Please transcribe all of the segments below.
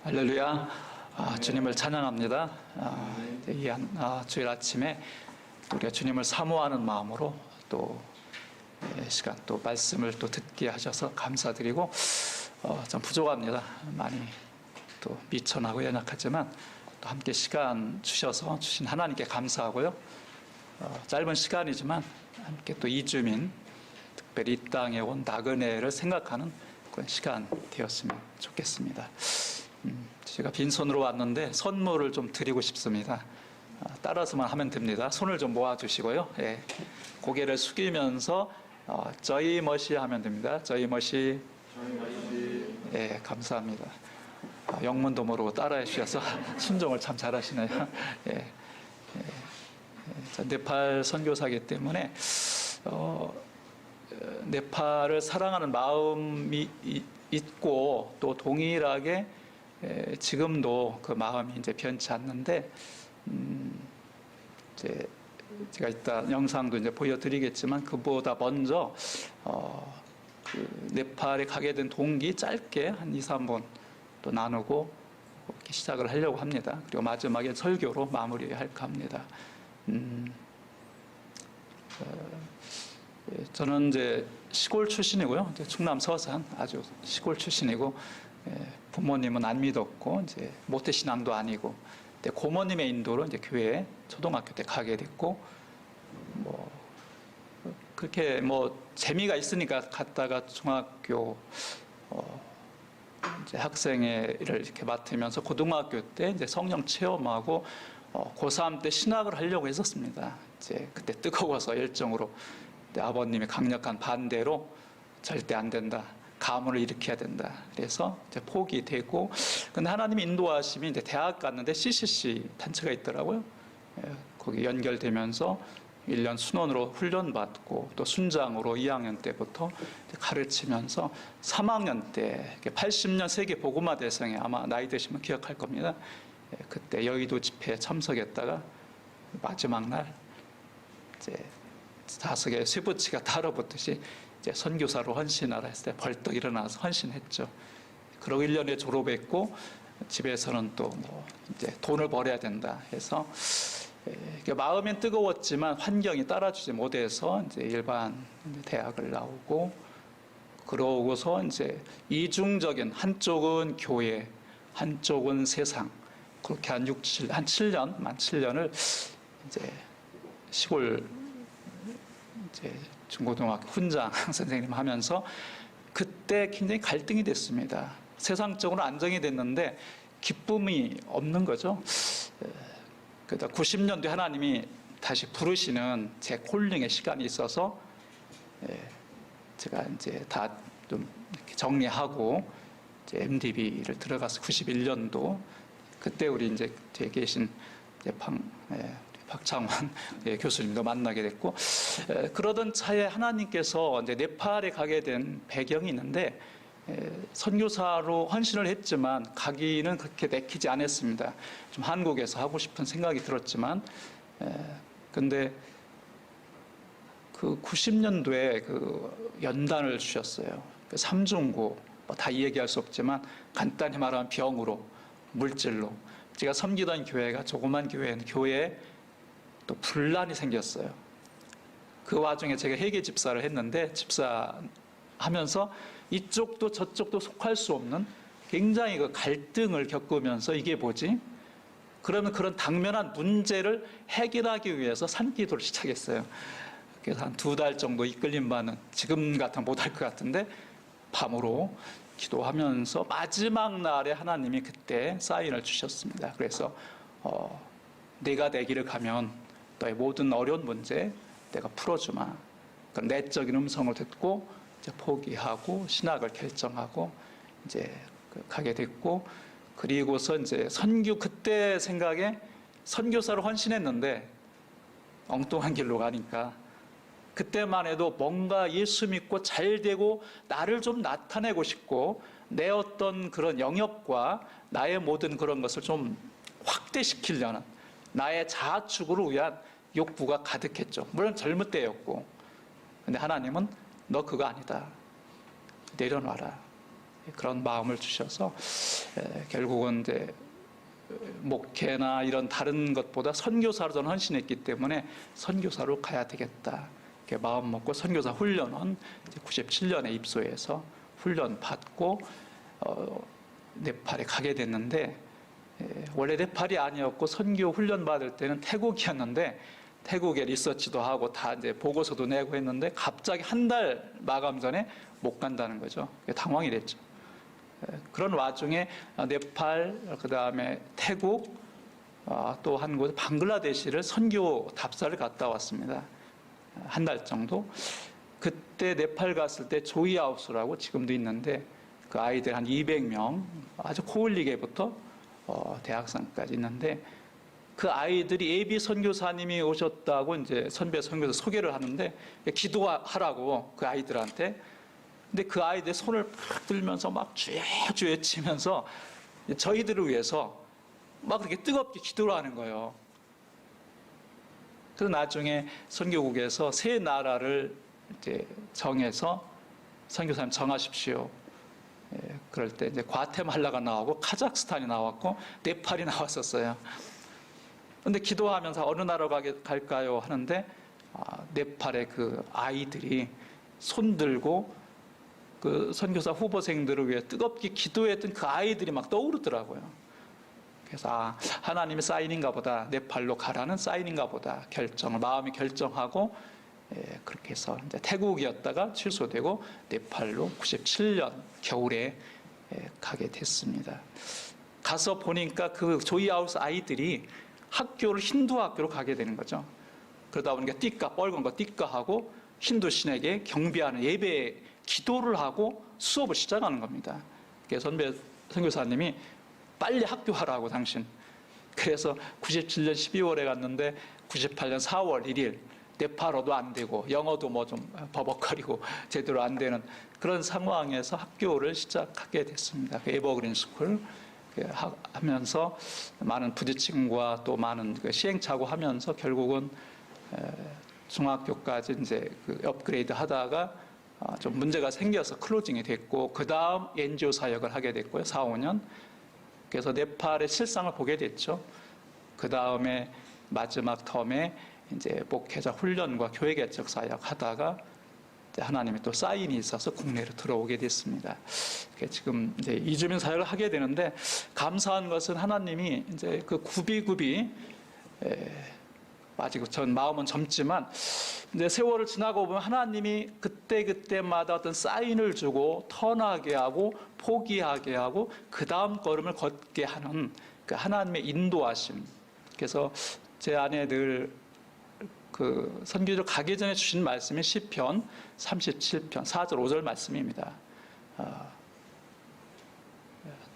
할렐루야. 주님을 찬양합니다. 주일 아침에 우리가 주님을 사모하는 마음으로 또 시간 또 말씀을 또 듣게 하셔서 감사드리고 좀 부족합니다. 많이 또 미천하고 연약하지만 또 함께 시간 주셔서 주신 하나님께 감사하고요. 짧은 시간이지만 함께 또 이주민, 특별히 이 땅에 온 나그네를 생각하는 그런 시간 되었으면 좋겠습니다. 제가 빈손으로 왔는데 선물을 좀 드리고 싶습니다. 따라서만 하면 됩니다. 손을 좀 모아주시고요. 예. 고개를 숙이면서 저희 멋이 하면 됩니다. 저희 멋이. 예, 감사합니다. 영문도 모르고 따라해 주셔서 순종을 참 잘하시네요. 예. 예. 네팔 선교사이기 때문에 네팔을 사랑하는 마음이 있고 또 동일하게 지금도 그 마음이 이제 변치 않는데 이제 제가 이따 영상도 이제 보여드리겠지만 그보다 먼저 그 네팔에 가게 된 동기 짧게 한 2, 3분 또 나누고 이렇게 시작을 하려고 합니다. 그리고 마지막에 설교로 마무리할까 합니다. 저는 이제 시골 출신이고요. 이제 충남 서산 아주 시골 출신이고 부모님은 안 믿었고 이제 모태신앙도 아니고 고모님의 인도로 이제 교회 초등학교 때 가게 됐고 뭐 그렇게 뭐 재미가 있으니까 갔다가 중학교 이제 학생회를 이렇게 맡으면서 고등학교 때 이제 성령 체험하고 고3 때 신학을 하려고 했었습니다. 이제 그때 뜨거워서 열정으로 아버님의 강력한 반대로 절대 안 된다. 가문을 일으켜야 된다. 그래서 이제 포기되고, 근데 하나님이 인도하심이 이제 대학 갔는데 CCC 단체가 있더라고요. 거기 연결되면서 1년 순원으로 훈련받고 또 순장으로 2학년 때부터 가르치면서 3학년 때 80년 세계 복음화 대성에 아마 나이 드시면 기억할 겁니다. 그때 여의도 집회에 참석했다가 마지막 날 이제 5개의 쇠붙이가 달아붙듯이 이제 선교사로 헌신하라 했을 때 벌떡 일어나서 헌신했죠. 그러고 1년에 졸업했고 집에서는 또 뭐 이제 돈을 벌어야 된다 해서 마음엔 뜨거웠지만 환경이 따라주지 못해서 이제 일반 대학을 나오고 그러고서 이제 이중적인 한쪽은 교회, 한쪽은 세상 그렇게 한 7년을 이제 시골 이제 중고등학교 훈장 선생님 하면서 그때 굉장히 갈등이 됐습니다. 세상적으로 안정이 됐는데 기쁨이 없는 거죠. 그러다 90년도에 하나님이 다시 부르시는 제 콜링의 시간이 있어서 제가 이제 다 좀 정리하고 이제 MDB를 들어가서 91년도 그때 우리 이제 뒤에 계신 박창원 교수님도 만나게 됐고 그러던 차에 하나님께서 이제 네팔에 가게 된 배경이 있는데 선교사로 헌신을 했지만 가기는 그렇게 내키지 않았습니다. 좀 한국에서 하고 싶은 생각이 들었지만 근데 그 90년도에 그 연단을 주셨어요. 그 삼중고 뭐 다 얘기할 수 없지만 간단히 말하면 병으로 물질로 제가 섬기던 교회가 조그만 교회에 또 분란이 생겼어요. 그 와중에 제가 회계 집사를 했는데 집사하면서 이쪽도 저쪽도 속할 수 없는 굉장히 그 갈등을 겪으면서 이게 뭐지? 그러면 그런 당면한 문제를 해결하기 위해서 산기도를 시작했어요. 그래서 한 2달 정도 이끌림 받는 지금 같으면 못할 것 같은데 밤으로 기도하면서 마지막 날에 하나님이 그때 사인을 주셨습니다. 그래서 내가 내 길을 가면 너의 모든 어려운 문제 내가 풀어주마. 그런 내적인 음성을 듣고 이제 포기하고 신학을 결정하고 이제 가게 됐고 그리고서 이제 그때 생각에 선교사로 헌신했는데 엉뚱한 길로 가니까 그때만 해도 뭔가 예수 믿고 잘 되고 나를 좀 나타내고 싶고 내 어떤 그런 영역과 나의 모든 그런 것을 좀 확대시키려는 나의 자아축을 위한 욕구가 가득했죠. 물론 젊을 때였고 근데 하나님은 너 그거 아니다. 내려놔라. 그런 마음을 주셔서 결국은 이제 목회나 이런 다른 것보다 선교사로 저는 헌신했기 때문에 선교사로 가야 되겠다. 이렇게 마음 먹고 선교사 훈련은 97년에 입소해서 훈련 받고 네팔에 가게 됐는데, 원래 네팔이 아니었고 선교 훈련 받을 때는 태국이었는데, 태국에 리서치도 하고 다 이제 보고서도 내고 했는데 갑자기 한 달 마감 전에 못 간다는 거죠. 당황이 됐죠. 그런 와중에 네팔, 그 다음에 태국, 또 한 곳 방글라데시를 선교 답사를 갔다 왔습니다. 한 달 정도. 그때 네팔 갔을 때 조이하우스라고 지금도 있는데 그 아이들 한 200명, 아주 코올리게부터 대학생까지 있는데, 그 아이들이 예비 선교사님이 오셨다고 이제 선배 선교사 소개를 하는데 기도하라고 그 아이들한테. 근데 그 아이들 손을 팍 들면서 막 쥐주 외치면서 저희들을 위해서 막 그렇게 뜨겁게 기도를 하는 거예요. 그래서 나중에 선교국에서 세 나라를 이제 정해서 선교사님 정하십시오. 그럴 때 이제 과테말라가 나오고 카자흐스탄이 나왔고 네팔이 나왔었어요. 근데 기도하면서 어느 나라로 갈까요? 하는데 네팔의 그 아이들이 손 들고 그 선교사 후보생들을 위해 뜨겁게 기도했던 그 아이들이 막 떠오르더라고요. 그래서 하나님의 사인인가 보다, 네팔로 가라는 사인인가 보다 마음이 결정하고, 그렇게 해서 이제 태국이었다가 취소되고 네팔로 97년 겨울에 가게 됐습니다. 가서 보니까 그 조이하우스 아이들이 학교를 힌두 학교로 가게 되는 거죠. 그러다 보니까 띠까, 빨간 거 띠까 하고 힌두 신에게 경배하는 예배 기도를 하고 수업을 시작하는 겁니다. 그래서 선교사님이 빨리 학교하라고 당신. 그래서 97년 12월에 갔는데 98년 4월 1일 네팔어도 안 되고 영어도 뭐 좀 버벅거리고 제대로 안 되는 그런 상황에서 학교를 시작하게 됐습니다. 에버그린 스쿨 하면서 많은 부딪힘과 또 많은 시행착오 하면서 결국은 중학교까지 이제 그 업그레이드 하다가 좀 문제가 생겨서 클로징이 됐고, 그 다음 NGO 사역을 하게 됐고요. 4, 5년. 그래서 네팔의 실상을 보게 됐죠. 그 다음에 마지막 텀에 이제 목회자 훈련과 교회 개척 사역 하다가 하나님의 또 사인이 있어서 국내로 들어오게 됐습니다. 지금 이제 이주민 사역을 하게 되는데, 감사한 것은 하나님이 이제 그 굽이굽이, 아직 전 마음은 젊지만 이제 세월을 지나고 보면 하나님이 그때마다 어떤 사인을 주고 턴하게 하고 포기하게 하고 그 다음 걸음을 걷게 하는 그 하나님의 인도하심. 그래서 제 안에 늘 그 선교를 가기 전에 주신 말씀이 시편 37편 4절 5절 말씀입니다.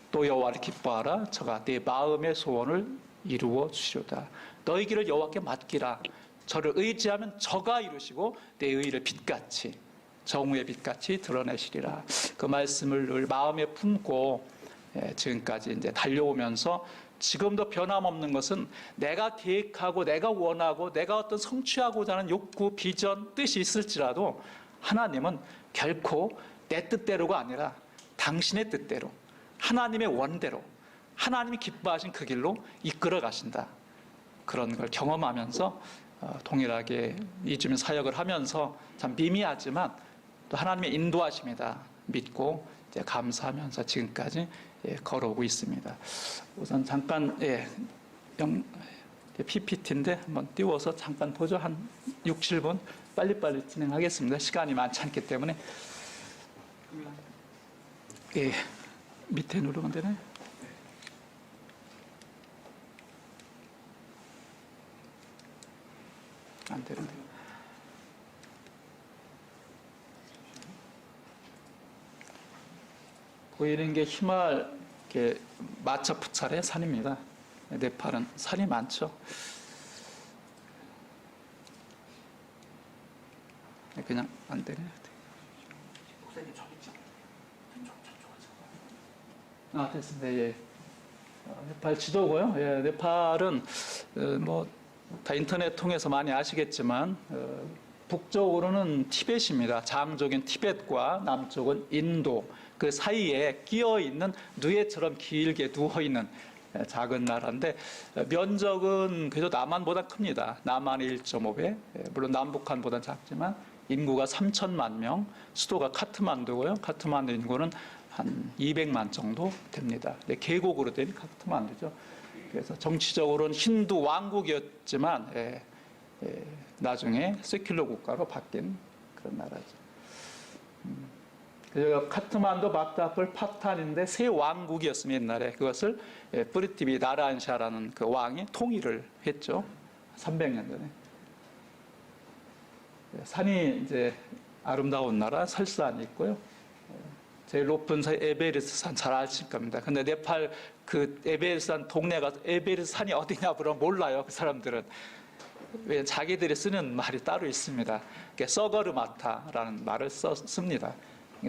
또 여호와를 기뻐하라. 저가 내 마음의 소원을 이루어 주시로다. 너희 길을 여호와께 맡기라. 저를 의지하면 저가 이루시고 내 의를 빛같이 정우의 빛같이 드러내시리라. 그 말씀을 늘 마음에 품고 지금까지 이제 달려오면서, 지금도 변함없는 것은 내가 계획하고 내가 원하고 내가 어떤 성취하고자 하는 욕구, 비전, 뜻이 있을지라도 하나님은 결코 내 뜻대로가 아니라 당신의 뜻대로, 하나님의 원대로, 하나님이 기뻐하신 그 길로 이끌어 가신다. 그런 걸 경험하면서 동일하게 이주민 사역을 하면서 참 미미하지만 또 하나님의 인도하심이다 믿고 이제 감사하면서 지금까지 걸어오고 있습니다. 우선 잠깐 PPT인데 한번 띄워서 잠깐 보죠. 한 6, 7분 빨리빨리 진행하겠습니다. 시간이 많지 않기 때문에. 밑에 누르면 되나요? 안 되는데. 보이는 게 히말 마차푸찰의 산입니다. 네팔은 산이 많죠. 그냥 안 되네. 됐습니다. 예. 네팔 지도고요. 예, 네팔은 뭐 다 인터넷 통해서 많이 아시겠지만 북쪽으로는 티벳입니다. 장쪽인 티벳과 남쪽은 인도, 그 사이에 끼어 있는 누에처럼 길게 누워 있는 작은 나라인데 면적은 그래도 남한보다 큽니다. 남한의 1.5배. 물론 남북한보다 작지만 인구가 3천만 명, 수도가 카트만두고요. 카트만두 인구는 한 200만 정도 됩니다. 계곡으로 된 카트만두죠. 그래서 정치적으로는 힌두 왕국이었지만 나중에 세큘러 국가로 바뀐 그런 나라죠. 그래서 카트만두, 박다풀, 파탄인데 세 왕국이었으면 옛날에 그것을 프리티비 나란샤라는 그 왕이 통일을 했죠. 300년 전에. 산이 이제 아름다운 나라 설산이 있고요. 제일 높은 산 에베레스트 산 잘 아실 겁니다. 근데 네팔 그 에베레스트 산 동네 가서 에베레스트 산이 어디냐 물으면 몰라요. 그 사람들은. 왜 자기들이 쓰는 말이 따로 있습니다. 서거르마타라는 말을 씁니다.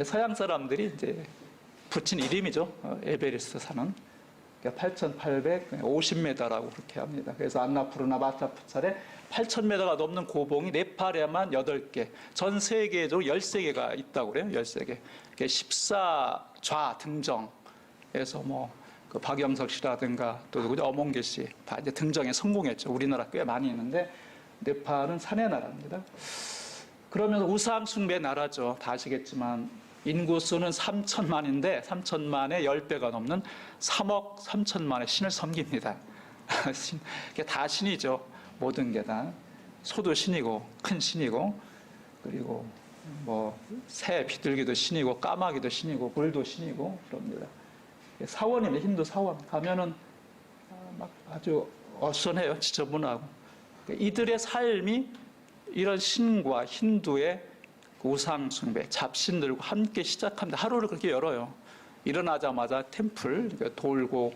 서양 사람들이 이제 붙인 이름이죠. 에베레스트 산은 8,850m라고 그렇게 합니다. 그래서 안나푸르나 마차푸찰에 8,000m가 넘는 고봉이 네팔에만 8개, 전 세계적으로 13개가 있다고 그래요. 13개. 14좌 등정에서 그 박영석 씨라든가 또 누구죠? 어몽계 씨 다 이제 등정에 성공했죠. 우리나라 꽤 많이 있는데 네팔은 산의 나라입니다. 그러면 우상 숭배 나라죠. 다 아시겠지만 인구수는 3천만인데 3천만의 10배가 넘는 3억 3천만의 신을 섬깁니다. 다 신이죠. 모든 게 다. 소도 신이고 큰 신이고 그리고 새 비둘기도 신이고 까마귀도 신이고 불도 신이고 그럽니다. 사원입니다. 힌두 사원. 가면은 막 아주 어수선해요. 지저분하고. 이들의 삶이 이런 신과 힌두의 우상 숭배, 잡신들과 함께 시작합니다. 하루를 그렇게 열어요. 일어나자마자 템플 돌고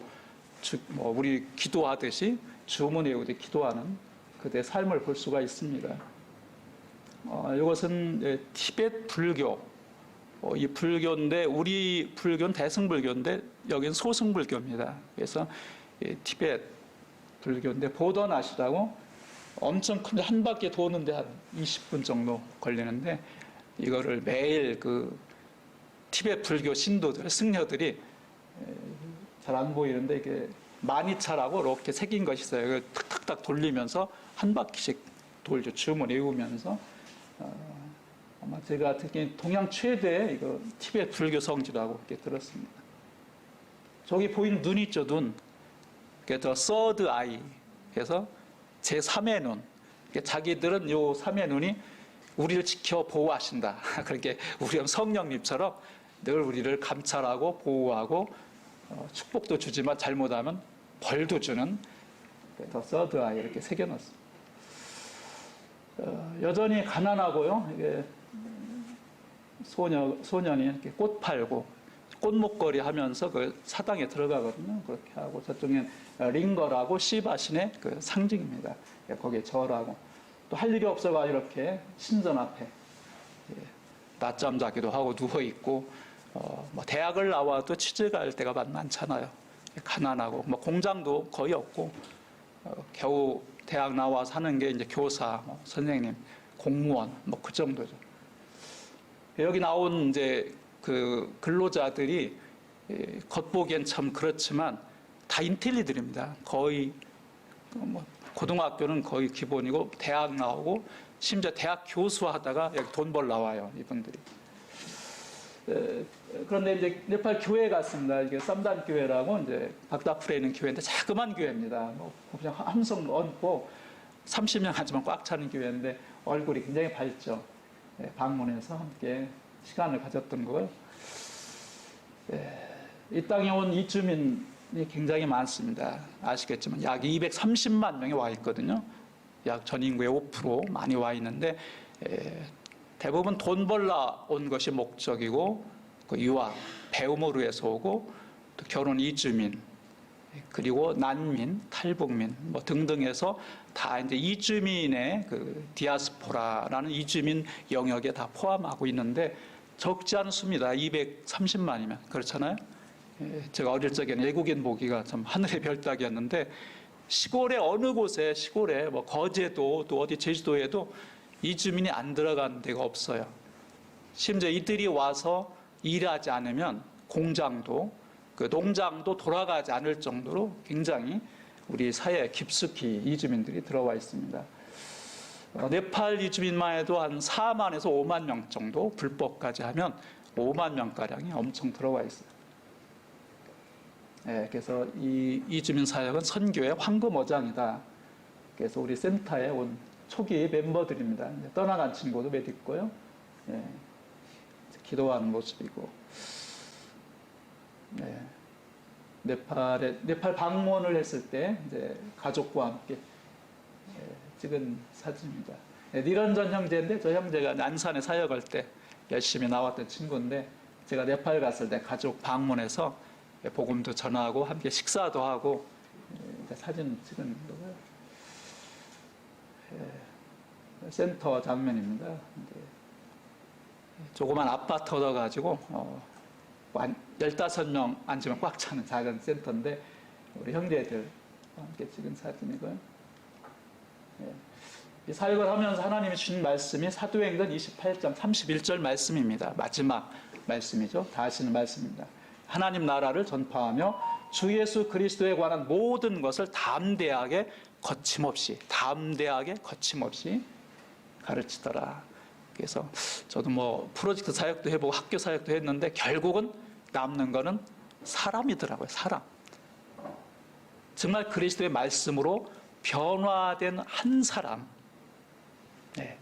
우리 기도하듯이 주문 외우듯이 기도하는 그들의 삶을 볼 수가 있습니다. 이것은 티베트 불교. 이 불교인데 우리 불교는 대승불교인데 여기는 소승불교입니다. 그래서 티베트 불교인데 보던 아시라고 엄청 큰 한 바퀴 도는데 한 20분 정도 걸리는데 이거를 매일 그 티베트 불교 신도들, 승려들이 잘 안 보이는데 이게 마니차라고 이렇게 새긴 것이 있어요. 탁탁탁 돌리면서 한 바퀴씩 돌죠. 주문 외우면서 아마 제가 특히 동양 최대 이거 티베트 불교 성지라고 이렇게 들었습니다. 저기 보이는 눈 있죠, 눈. 그래서 서드 아이. 그래서 제3의 눈. 자기들은 요 3의 눈이 우리를 지켜 보호하신다. 그렇게 우리 성령님처럼 늘 우리를 감찰하고 보호하고 축복도 주지만 잘못하면 벌도 주는 더 서드 아이 이렇게 새겨놨습니다. 여전히 가난하고요. 이게 소년이 이렇게 꽃 팔고 꽃목걸이 하면서 그 사당에 들어가거든요. 그렇게 하고 저쪽엔 링거라고 시바신의 그 상징입니다. 거기에 절하고 또 할 일이 없어가 이렇게 신전 앞에 낮잠 자기도 하고 누워 있고 대학을 나와도 취직 갈 때가 많잖아요. 가난하고 공장도 거의 없고 겨우 대학 나와 사는 게 이제 교사, 선생님, 공무원 그 정도죠. 여기 나온 이제 그 근로자들이 겉보기엔 참 그렇지만 다 인텔리들입니다. 거의 고등학교는 거의 기본이고 대학 나오고 심지어 대학 교수하다가 여기 돈 벌 나와요. 이분들이. 그런데 이제 네팔 교회 갔습니다. 이게 쌈단 교회라고 이제 박다풀에 있는 교회인데 자그만 교회입니다. 그냥 함성 얹고 30명 하지만 꽉 차는 교회인데 얼굴이 굉장히 밝죠. 방문해서 함께 시간을 가졌던 거고요. 이 땅에 온 이주민이 굉장히 많습니다. 아시겠지만 약 230만 명이 와 있거든요. 약 전 인구의 5% 많이 와 있는데 대부분 돈 벌러 온 것이 목적이고 유학, 배움으로 해서 오고 또 결혼 이주민 그리고 난민, 탈북민 등등 해서 다 이제 이주민의 그 디아스포라라는 이주민 영역에 다 포함하고 있는데 적지 않은 수입니다. 230만이면 그렇잖아요. 제가 어릴 적에는 외국인 보기가 참 하늘의 별 따기였는데 시골의 어느 곳에 시골에 거제도 또 어디 제주도에도 이주민이 안 들어간 데가 없어요. 심지어 이들이 와서 일하지 않으면 공장도 그 농장도 돌아가지 않을 정도로 굉장히 우리 사회에 깊숙이 이주민들이 들어와 있습니다. 네팔 이주민만 해도 한 4만에서 5만 명 정도, 불법까지 하면 5만 명가량이 엄청 들어와 있어요. 네, 그래서 이 이주민 사역은 선교의 황금어장이다. 그래서 우리 센터에 온 초기 멤버들입니다. 떠나간 친구도 몇 있고요. 네, 기도하는 모습이고, 네, 네팔 방문을 했을 때 이제 가족과 함께 찍은 사진입니다. 네, 니런전 형제인데 저 형제가 난산에 사역할 때 열심히 나왔던 친구인데 제가 네팔 갔을 때 가족 방문해서 복음도 전하고 함께 식사도 하고 사진 찍은 거고요. 센터 장면입니다. 조그만 아파트 얻어가지고 15명 앉으면 꽉 차는 작은 센터인데 우리 형제들과 함께 찍은 사진이고요. 이 사역을 하면서 하나님이 주신 말씀이 사도행전 28장 31절 말씀입니다. 마지막 말씀이죠. 다 아시는 말씀입니다. 하나님 나라를 전파하며 주 예수 그리스도에 관한 모든 것을 담대하게 거침없이 가르치더라. 그래서 저도 뭐 프로젝트 사역도 해보고 학교 사역도 했는데 결국은 남는 거는 사람이더라고요. 사람. 정말 그리스도의 말씀으로 변화된 한 사람. 네.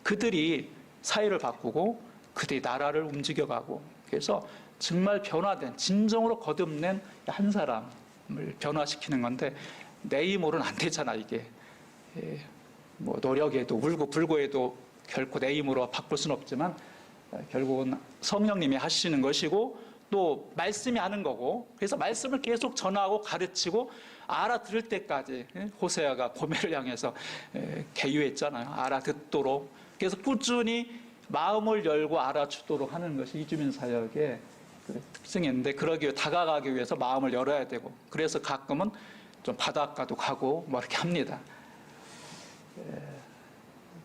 그들이 사회를 바꾸고 그들이 나라를 움직여가고 그래서 정말 변화된 진정으로 거듭낸 한 사람을 변화시키는 건데 내 힘으로는 안 되잖아 이게. 뭐 노력해도 울고 불고해도 결코 내 힘으로 바꿀 수는 없지만 결국은 성령님이 하시는 것이고 또 말씀이 하는 거고 그래서 말씀을 계속 전하고 가르치고 알아들을 때까지 호세아가 고멜을 향해서 계유했잖아요. 알아듣도록 그래서 꾸준히 마음을 열고 알아주도록 하는 것이 이주민 사역의 특징인데 그러기 위해 다가가기 위해서 마음을 열어야 되고 그래서 가끔은 좀 바닷가도 가고 뭐 이렇게 합니다.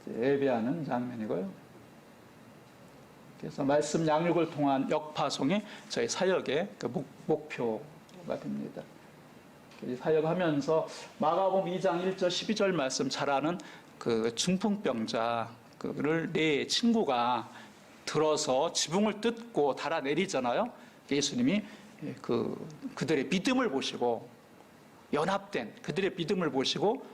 예배하는 장면이고요. 그래서 말씀 양육을 통한 역파송이 저희 사역의 그 목표가 됩니다. 사역하면서 마가복음 2장 1절 12절 말씀 잘 아는 그 중풍병자를 내 친구가 들어서 지붕을 뜯고 달아내리잖아요. 예수님이 그들의 믿음을 보시고 연합된 그들의 믿음을 보시고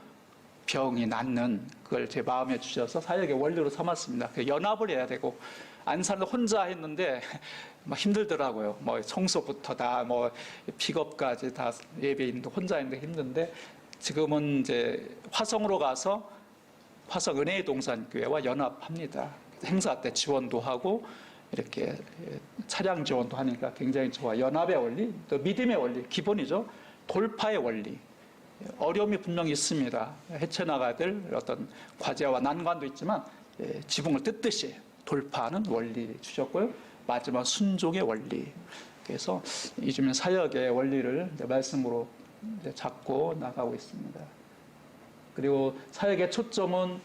병이 낫는 그걸 제 마음에 주셔서 사역의 원리로 삼았습니다. 연합을 해야 되고 안산을 혼자 했는데 막 힘들더라고요. 뭐 청소부터 다 뭐 픽업까지 다 예배인도 혼자 했는데 힘든데 지금은 이제 화성으로 가서 화성 은혜의 동산교회와 연합합니다. 행사 때 지원도 하고 이렇게 차량 지원도 하니까 굉장히 좋아. 연합의 원리, 또 믿음의 원리, 기본이죠. 돌파의 원리. 어려움이 분명히 있습니다. 헤쳐나가야 될 어떤 과제와 난관도 있지만 지붕을 뜯듯이 돌파하는 원리 주셨고요. 마지막 순종의 원리. 그래서 이주민 사역의 원리를 말씀으로 잡고 나가고 있습니다. 그리고 사역의 초점은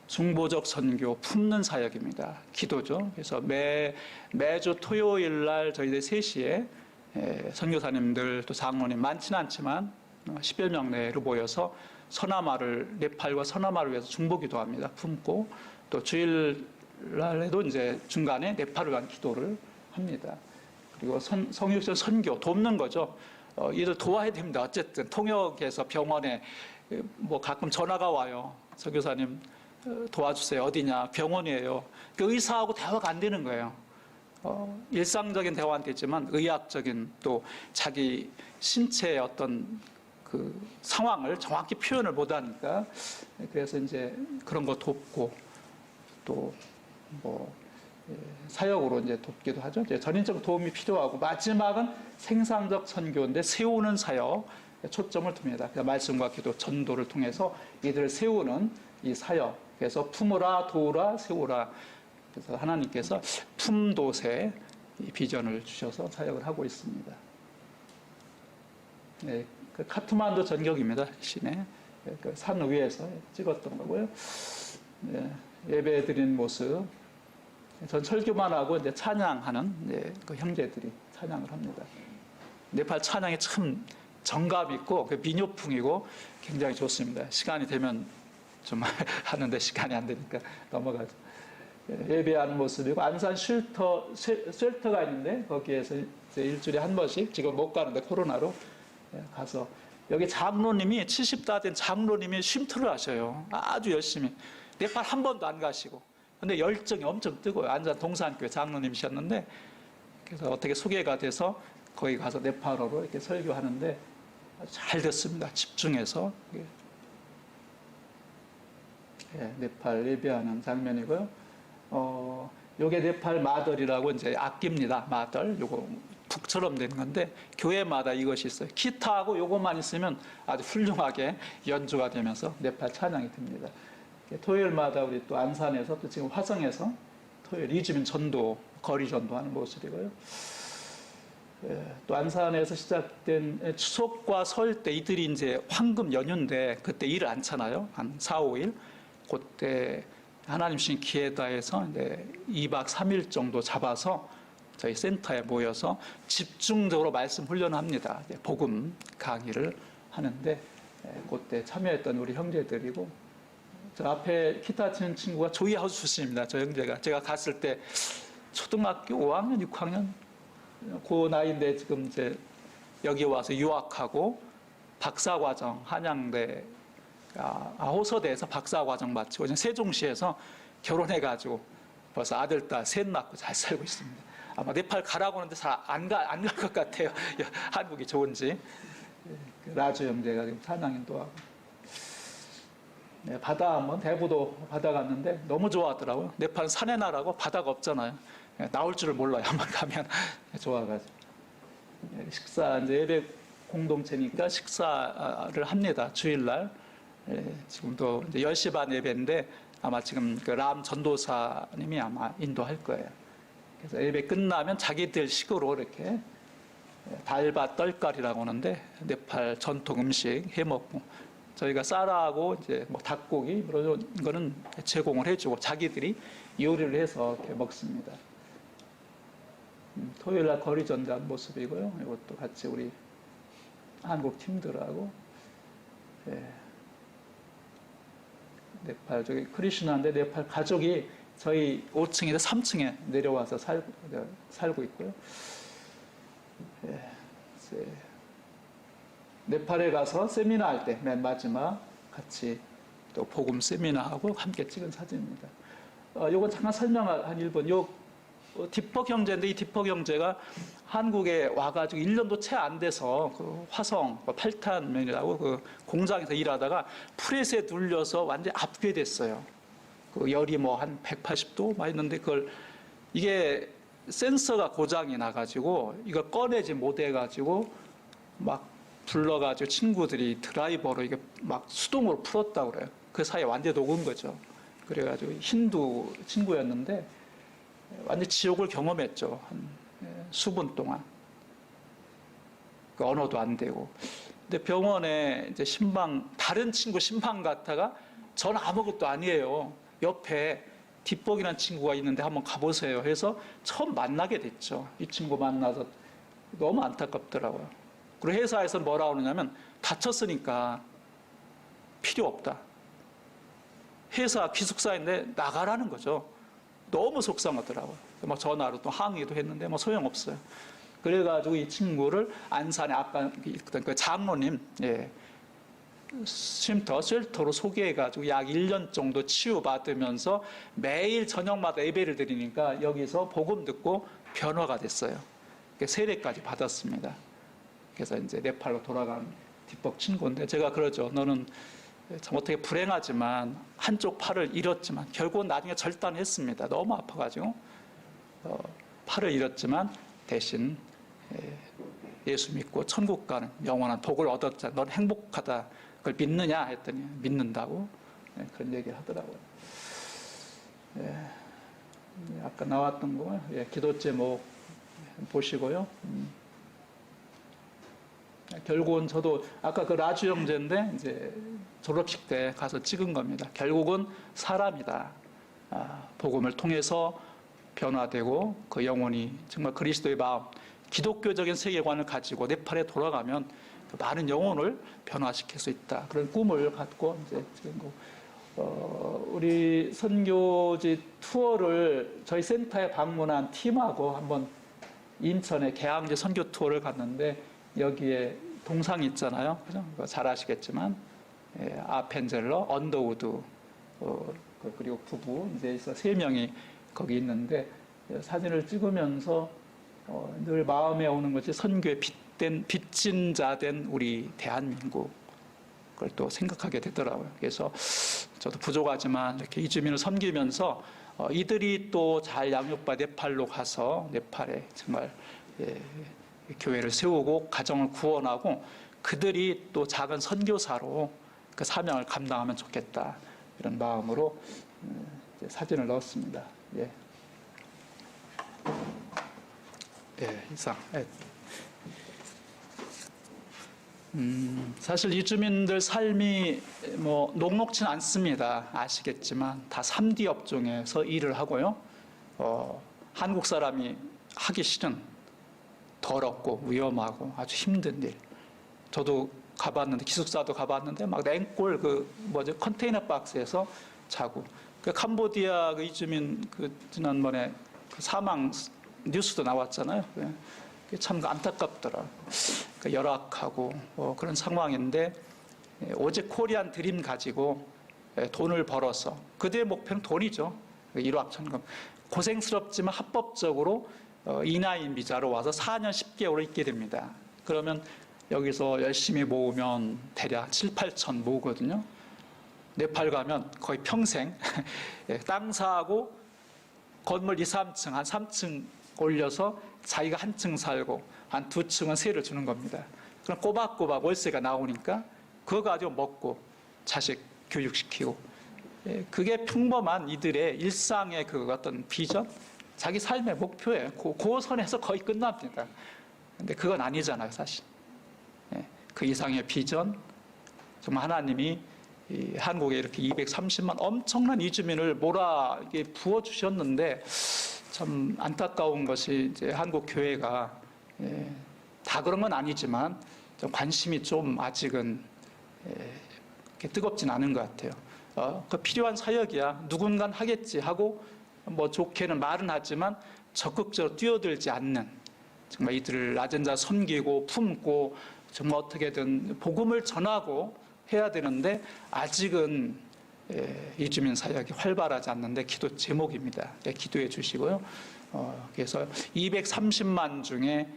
중보적 선교, 품는 사역입니다. 기도죠. 그래서 매주 토요일 날 저희들 3시에 선교사님들 또 장로님 많지는 않지만 10여 명 내로 모여서 서남아를 네팔과 서남아를 위해서 중보기도 합니다. 품고 또 주일날에도 이제 중간에 네팔을 위한 기도를 합니다. 그리고 성육전 선교 돕는 거죠. 이들 도와야 됩니다. 어쨌든 통역에서 병원에 뭐 가끔 전화가 와요. 선교사님 도와주세요. 어디냐? 병원이에요. 그 의사하고 대화가 안 되는 거예요. 일상적인 대화는 되지만 의학적인 또 자기 신체의 어떤 그 상황을 정확히 표현을 못하니까 그래서 이제 그런 거 돕고 또 뭐 사역으로 이제 돕기도 하죠. 이제 전인적 도움이 필요하고 마지막은 생산적 선교인데 세우는 사역 초점을 둡니다. 말씀과 기도, 전도를 통해서 이들을 세우는 이 사역. 그래서 품으라, 도우라, 세우라. 그래서 하나님께서 품도세 비전을 주셔서 사역을 하고 있습니다. 네, 그 카트만두 전경입니다. 시내 그 산 위에서 찍었던 거고요. 네, 예배 드린 모습. 전 설교만 하고 이제 찬양하는 그 형제들이 찬양을 합니다. 네팔 찬양이 참 정감 있고 민요풍이고 굉장히 좋습니다. 시간이 되면 좀 하는데 시간이 안 되니까 넘어가죠. 예배하는 모습이고 안산 쉘터가 있는데 거기에서 이제 일주일에 한 번씩 지금 못 가는데 코로나로 가서 여기 장로님이 70다 된 장로님이 쉼터를 하셔요. 아주 열심히 네팔 한 번도 안 가시고 근데 열정이 엄청 뜨거워요. 안산 동산교회 장로님이셨는데 그래서 어떻게 소개가 돼서 거기 가서 네팔어로 이렇게 설교하는데 잘 됐습니다. 집중해서 네팔 예배하는 장면이고요. 요게 네팔 마덜이라고 이제 악기입니다. 마덜. 요거 북처럼 된 건데 교회마다 이것이 있어요. 기타하고 요것만 있으면 아주 훌륭하게 연주가 되면서 네팔 찬양이 됩니다. 토요일마다 우리 또 안산에서 또 지금 화성에서 토요일 이주민 전도, 거리 전도하는 모습이고요. 또 안산에서 시작된 추석과 설 때 이들이 이제 황금 연휴인데 그때 일을 안 차나요? 한 4, 5일. 그때 하나님 주신 기회다 해서 이제 2박 3일 정도 잡아서 저희 센터에 모여서 집중적으로 말씀 훈련합니다. 복음 강의를 하는데 그때 참여했던 우리 형제들이고 저 앞에 기타 치는 친구가 조이하우스 출신입니다. 저 형제가 제가 갔을 때 초등학교 5학년, 6학년 그 나이인데 지금 이제 여기 와서 유학하고 박사과정 한양대 호서대에서 박사과정 마치고 세종시에서 결혼해가지고 벌써 아들, 딸 셋 낳고 잘 살고 있습니다. 아마 네팔 가라고 하는데 잘 안 갈 것 같아요. 한국이 좋은지. 라주 형제가 지금 산양인도하고. 바다 한번 대구도 바다 갔는데 너무 좋아하더라고요. 네팔 산의 나라고 바다가 없잖아요. 나올 줄을 몰라요. 한번 가면 좋아가지고. 식사 이제 예배 공동체니까 식사를 합니다. 주일날. 지금도 이제 10시 반 예배인데 아마 지금 그 람 전도사님이 아마 인도할 거예요. 그래서 예배 끝나면 자기들 식으로 이렇게 달바 떨깔이라고 하는데 네팔 전통 음식 해 먹고 저희가 쌀하고 이제 뭐 닭고기 이런 거는 제공을 해주고 자기들이 요리를 해서 이렇게 먹습니다. 토요일 날 거리 전도한 모습이고요. 이것도 같이 우리 한국 팀들하고 네팔 저기 크리슈나인데 네팔 가족이 저희 5층에서 3층에 내려와서 살고 있고요. 네팔에 가서 세미나 할 때 맨 마지막 같이 또 복음 세미나하고 함께 찍은 사진입니다. 요건 잠깐 설명한 1분. 요 뒷벅 형제인데 이 뒷벅 형제가 한국에 와가지고 1년도 채 안 돼서 그 화성 8탄면이라고 그 공장에서 일하다가 프레스에 눌려서 완전히 압괴됐어요. 그 열이 뭐 한 180도 막 있는데 그걸 이게 센서가 고장이 나가지고 이걸 꺼내지 못해가지고 막 불러가지고 친구들이 드라이버로 이게 막 수동으로 풀었다고 그래요. 그 사이에 완전히 녹은 거죠. 그래가지고 힌두 친구였는데 완전 지옥을 경험했죠. 한 수분 동안. 그 언어도 안 되고. 근데 병원에 이제 다른 친구 신방 갔다가 전 아무것도 아니에요. 옆에 뒷복이라는 친구가 있는데 한번 가보세요 해서 처음 만나게 됐죠. 이 친구 만나서 너무 안타깝더라고요. 그리고 회사에서 뭐라 그러냐면 다쳤으니까 필요 없다. 회사 기숙사인데 나가라는 거죠. 너무 속상하더라고요. 막 전화로 또 항의도 했는데 뭐 소용없어요. 그래가지고 이 친구를 안산에 아까 있던 그 장로님, 쉘터로 소개해가지고 약 1년 정도 치유받으면서 매일 저녁마다 예배를 드리니까 여기서 복음 듣고 변화가 됐어요. 세례까지 받았습니다. 그래서 이제 네팔로 돌아간 뒷벅 친구인데 제가 그러죠. 너는 참 어떻게 불행하지만 한쪽 팔을 잃었지만 결국은 나중에 절단했습니다. 너무 아파가지고 팔을 잃었지만 대신 예수 믿고 천국 가는 영원한 복을 얻었잖아. 넌 행복하다. 그걸 믿느냐 했더니 믿는다고 그런 얘기를 하더라고요. 아까 나왔던 거 기도 제목 보시고요. 결국은 저도 아까 그 라주 형제인데 이제 졸업식 때 가서 찍은 겁니다. 결국은 사람이다. 복음을 통해서 변화되고 그 영혼이 정말 그리스도의 마음, 기독교적인 세계관을 가지고 네팔에 돌아가면 그 많은 영혼을 변화시킬 수 있다. 그런 꿈을 갖고 이제 지금 우리 선교지 투어를 저희 센터에 방문한 팀하고 한번 인천의 개항제 선교 투어를 갔는데 여기에 동상이 있잖아요. 그죠? 잘 아시겠지만 아펜젤러, 언더우드 그리고 부부 이제 세 명이 거기 있는데 사진을 찍으면서 늘 마음에 오는 것이 선교의 빚진 자 된 우리 대한민국 그걸 또 생각하게 되더라고요. 그래서 저도 부족하지만 이렇게 이주민을 섬기면서 이들이 또 잘 양육받아 네팔로 가서 네팔에 정말 교회를 세우고 가정을 구원하고 그들이 또 작은 선교사로 그 사명을 감당하면 좋겠다 이런 마음으로 사진을 넣었습니다. 예. 이상. 사실 이주민들 삶이 뭐 녹록진 않습니다. 아시겠지만 다 3D 업종에서 일을 하고요. 한국 사람이 하기 싫은 더럽고 위험하고 아주 힘든 일. 저도 가봤는데 기숙사도 가봤는데 막 냉골 컨테이너 박스에서 자고. 그 캄보디아 그 이주민 지난번에 그 사망 뉴스도 나왔잖아요. 그게 참 안타깝더라. 열악하고 그런 상황인데 오직 코리안 드림 가지고 돈을 벌어서 그들의 목표는 돈이죠. 일확천금. 고생스럽지만 합법적으로 이나인 비자로 와서 4년 10개월을 있게 됩니다. 그러면 여기서 열심히 모으면 대략 7, 8천 모으거든요. 네팔 가면 거의 평생 땅 사고 건물 2, 3층, 한 3층 올려서 자기가 한 층 살고 한 2층은 세를 주는 겁니다. 그럼 꼬박꼬박 월세가 나오니까 그거 가지고 먹고 자식 교육시키고 그게 평범한 이들의 일상의 그 어떤 비전, 자기 삶의 목표예요. 그 선에서 거의 끝납니다. 근데 그건 아니잖아요, 사실. 그 이상의 비전, 정말 하나님이 한국에 이렇게 230만 엄청난 이주민을 부어주셨는데 참 안타까운 것이 이제 한국 교회가 다 그런 건 아니지만 좀 관심이 좀 아직은 뜨겁진 않은 것 같아요. 그 필요한 사역이야 누군간 하겠지 하고 뭐 좋게는 말은 하지만 적극적으로 뛰어들지 않는 정말 이들을 낮은 자 섬기고 품고 정말 어떻게든 복음을 전하고 해야 되는데 아직은 이주민 사역이 활발하지 않는데 기도 제목입니다. 기도해 주시고요. 그래서 230만 중에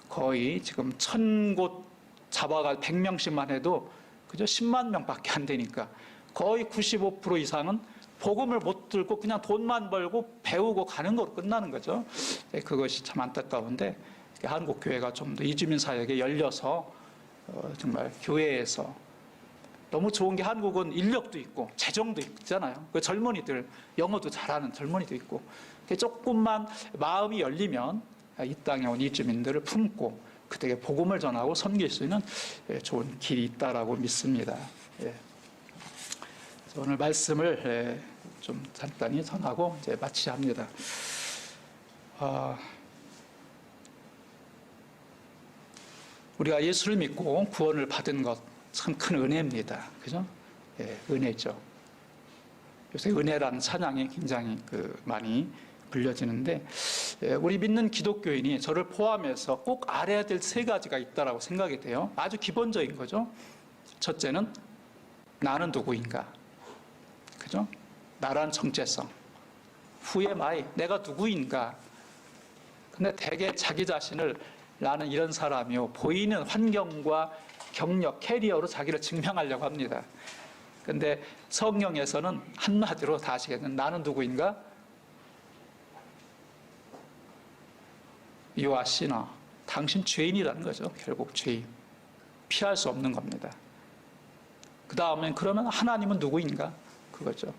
거의 지금 1000곳 잡아가 100명씩만 해도 그저 10만 명밖에 안 되니까 거의 95% 이상은 복음을 못 들고 그냥 돈만 벌고 배우고 가는 거로 끝나는 거죠. 그것이 참 안타까운데 한국 교회가 좀 더 이주민 사역에 열려서 정말 교회에서 너무 좋은 게 한국은 인력도 있고 재정도 있잖아요. 그 젊은이들 영어도 잘하는 젊은이도 있고 조금만 마음이 열리면 이 땅에 온 이주민들을 품고 그들에게 복음을 전하고 섬길 수 있는 좋은 길이 있다라고 믿습니다. 오늘 말씀을 좀 간단히 전하고 이제 마치려 합니다. 우리가 예수를 믿고 구원을 받은 것 참 큰 은혜입니다. 그죠? 은혜죠. 요새 은혜라는 찬양이 굉장히 많이 불려지는데 우리 믿는 기독교인이 저를 포함해서 꼭 알아야 될 세 가지가 있다라고 생각이 돼요. 아주 기본적인 거죠. 첫째는 나는 누구인가? 그죠? 나란 정체성. Who am I? 내가 누구인가? 근데 대개 자기 자신을 나는 이런 사람이요. 보이는 환경과 경력, 캐리어로 자기를 증명하려고 합니다. 근데 성경에서는 한마디로 다 아시겠는 나는 누구인가? You are sinner. 당신 죄인이라는 거죠. 결국 죄인. 피할 수 없는 겁니다. 그 다음엔 그러면 하나님은 누구인가? 그거죠.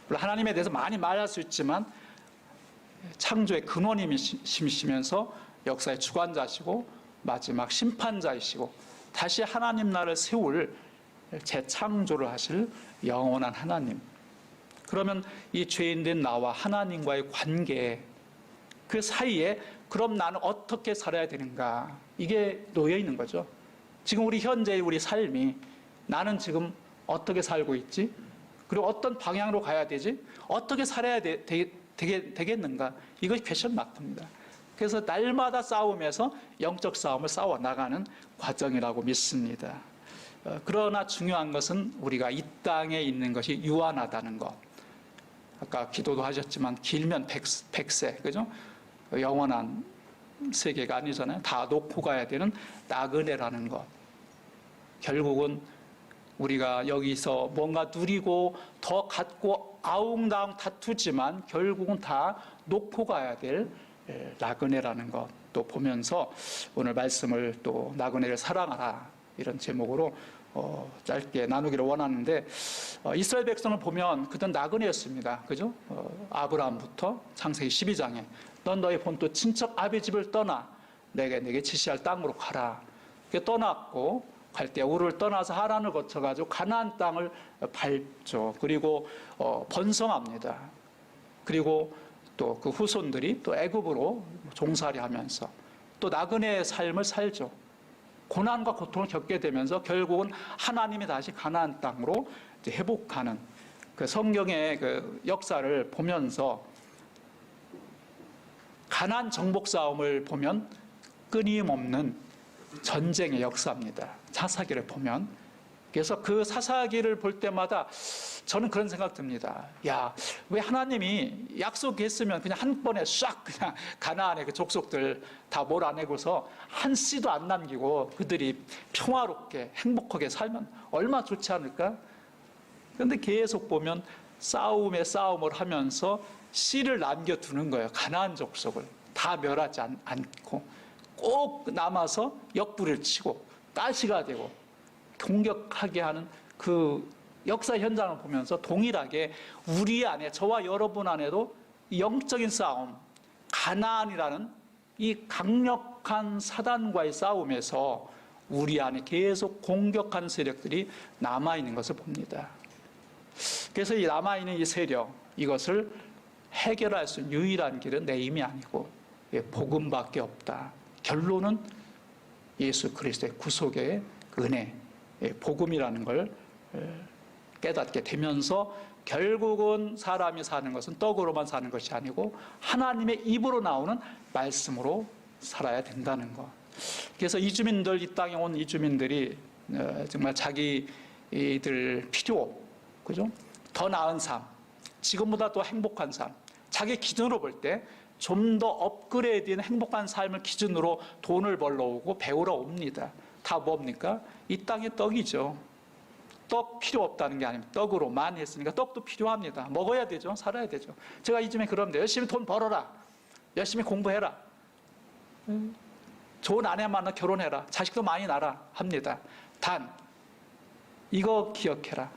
하나님에 대해서 많이 말할 수 있지만 창조의 근원이시면서 역사의 주관자시고 마지막 심판자이시고 다시 하나님 나라를 세울 재창조를 하실 영원한 하나님. 그러면 이 죄인된 나와 하나님과의 관계, 그 사이에 그럼 나는 어떻게 살아야 되는가, 이게 놓여 있는 거죠. 지금 우리 현재의 우리 삶이 나는 지금 어떻게 살고 있지? 그리고 어떤 방향으로 가야 되지? 어떻게 살아야 되겠는가? 이것이 퀘션 마크입니다. 그래서 날마다 싸움에서 영적 싸움을 싸워 나가는 과정이라고 믿습니다. 그러나 중요한 것은 우리가 이 땅에 있는 것이 유한하다는 것. 아까 기도도 하셨지만 길면 100세, 그죠? 영원한 세계가 아니잖아요. 다 놓고 가야 되는 나그네라는 것. 결국은 우리가 여기서 뭔가 누리고 더 갖고 아웅다웅 다투지만 결국은 다 놓고 가야 될 나그네라는 것도 보면서 오늘 말씀을 또 나그네를 사랑하라 이런 제목으로 짧게 나누기를 원하는데, 이스라엘 백성을 보면 그들은 나그네였습니다. 그죠? 아브라함부터 창세기 12장에 넌 너의 본토 친척 아비 집을 떠나 내게 지시할 땅으로 가라. 떠났고 갈대 우르를 떠나서 하란을 거쳐가지고 가나안 땅을 밟죠. 그리고 번성합니다. 그리고 또 그 후손들이 또 애굽으로 종살이하면서 또 나그네의 삶을 살죠. 고난과 고통을 겪게 되면서 결국은 하나님이 다시 가나안 땅으로 이제 회복하는 그 성경의 그 역사를 보면서 가나안 정복 싸움을 보면 끊임없는 전쟁의 역사입니다. 사사기를 보면. 그래서 그 사사기를 볼 때마다 저는 그런 생각 듭니다. 야, 왜 하나님이 약속했으면 그냥 한 번에 싹 그냥 가나안의 그 족속들 다 몰아내고서 한 씨도 안 남기고 그들이 평화롭게 행복하게 살면 얼마나 좋지 않을까? 그런데 계속 보면 싸움에 싸움을 하면서 씨를 남겨두는 거예요. 가나안 족속을 다 멸하지 않고 꼭 남아서 역부를 치고 가시가 되고 공격하게 하는 그 역사 현장을 보면서 동일하게 우리 안에, 저와 여러분 안에도 영적인 싸움, 가나안이라는 이 강력한 사단과의 싸움에서 우리 안에 계속 공격하는 세력들이 남아있는 것을 봅니다. 그래서 이 남아있는 이 세력, 이것을 해결할 수 있는 유일한 길은 내 힘이 아니고 복음밖에 없다. 결론은 예수 그리스도의 구속의 은혜, 복음이라는 걸 깨닫게 되면서 결국은 사람이 사는 것은 떡으로만 사는 것이 아니고 하나님의 입으로 나오는 말씀으로 살아야 된다는 것. 그래서 이주민들, 이 땅에 온 이주민들이 정말 자기들 필요, 그죠? 더 나은 삶, 지금보다 더 행복한 삶, 자기 기준으로 볼 때 좀 더 업그레이드된 행복한 삶을 기준으로 돈을 벌러 오고 배우러 옵니다. 다 뭡니까? 이 땅의 떡이죠. 떡 필요 없다는 게 아닙니다. 떡으로만 했으니까 떡도 필요합니다. 먹어야 되죠. 살아야 되죠. 제가 이쯤에 그럽니다. 열심히 돈 벌어라. 열심히 공부해라. 좋은 아내 만나 결혼해라. 자식도 많이 낳아라 합니다. 단 이거 기억해라.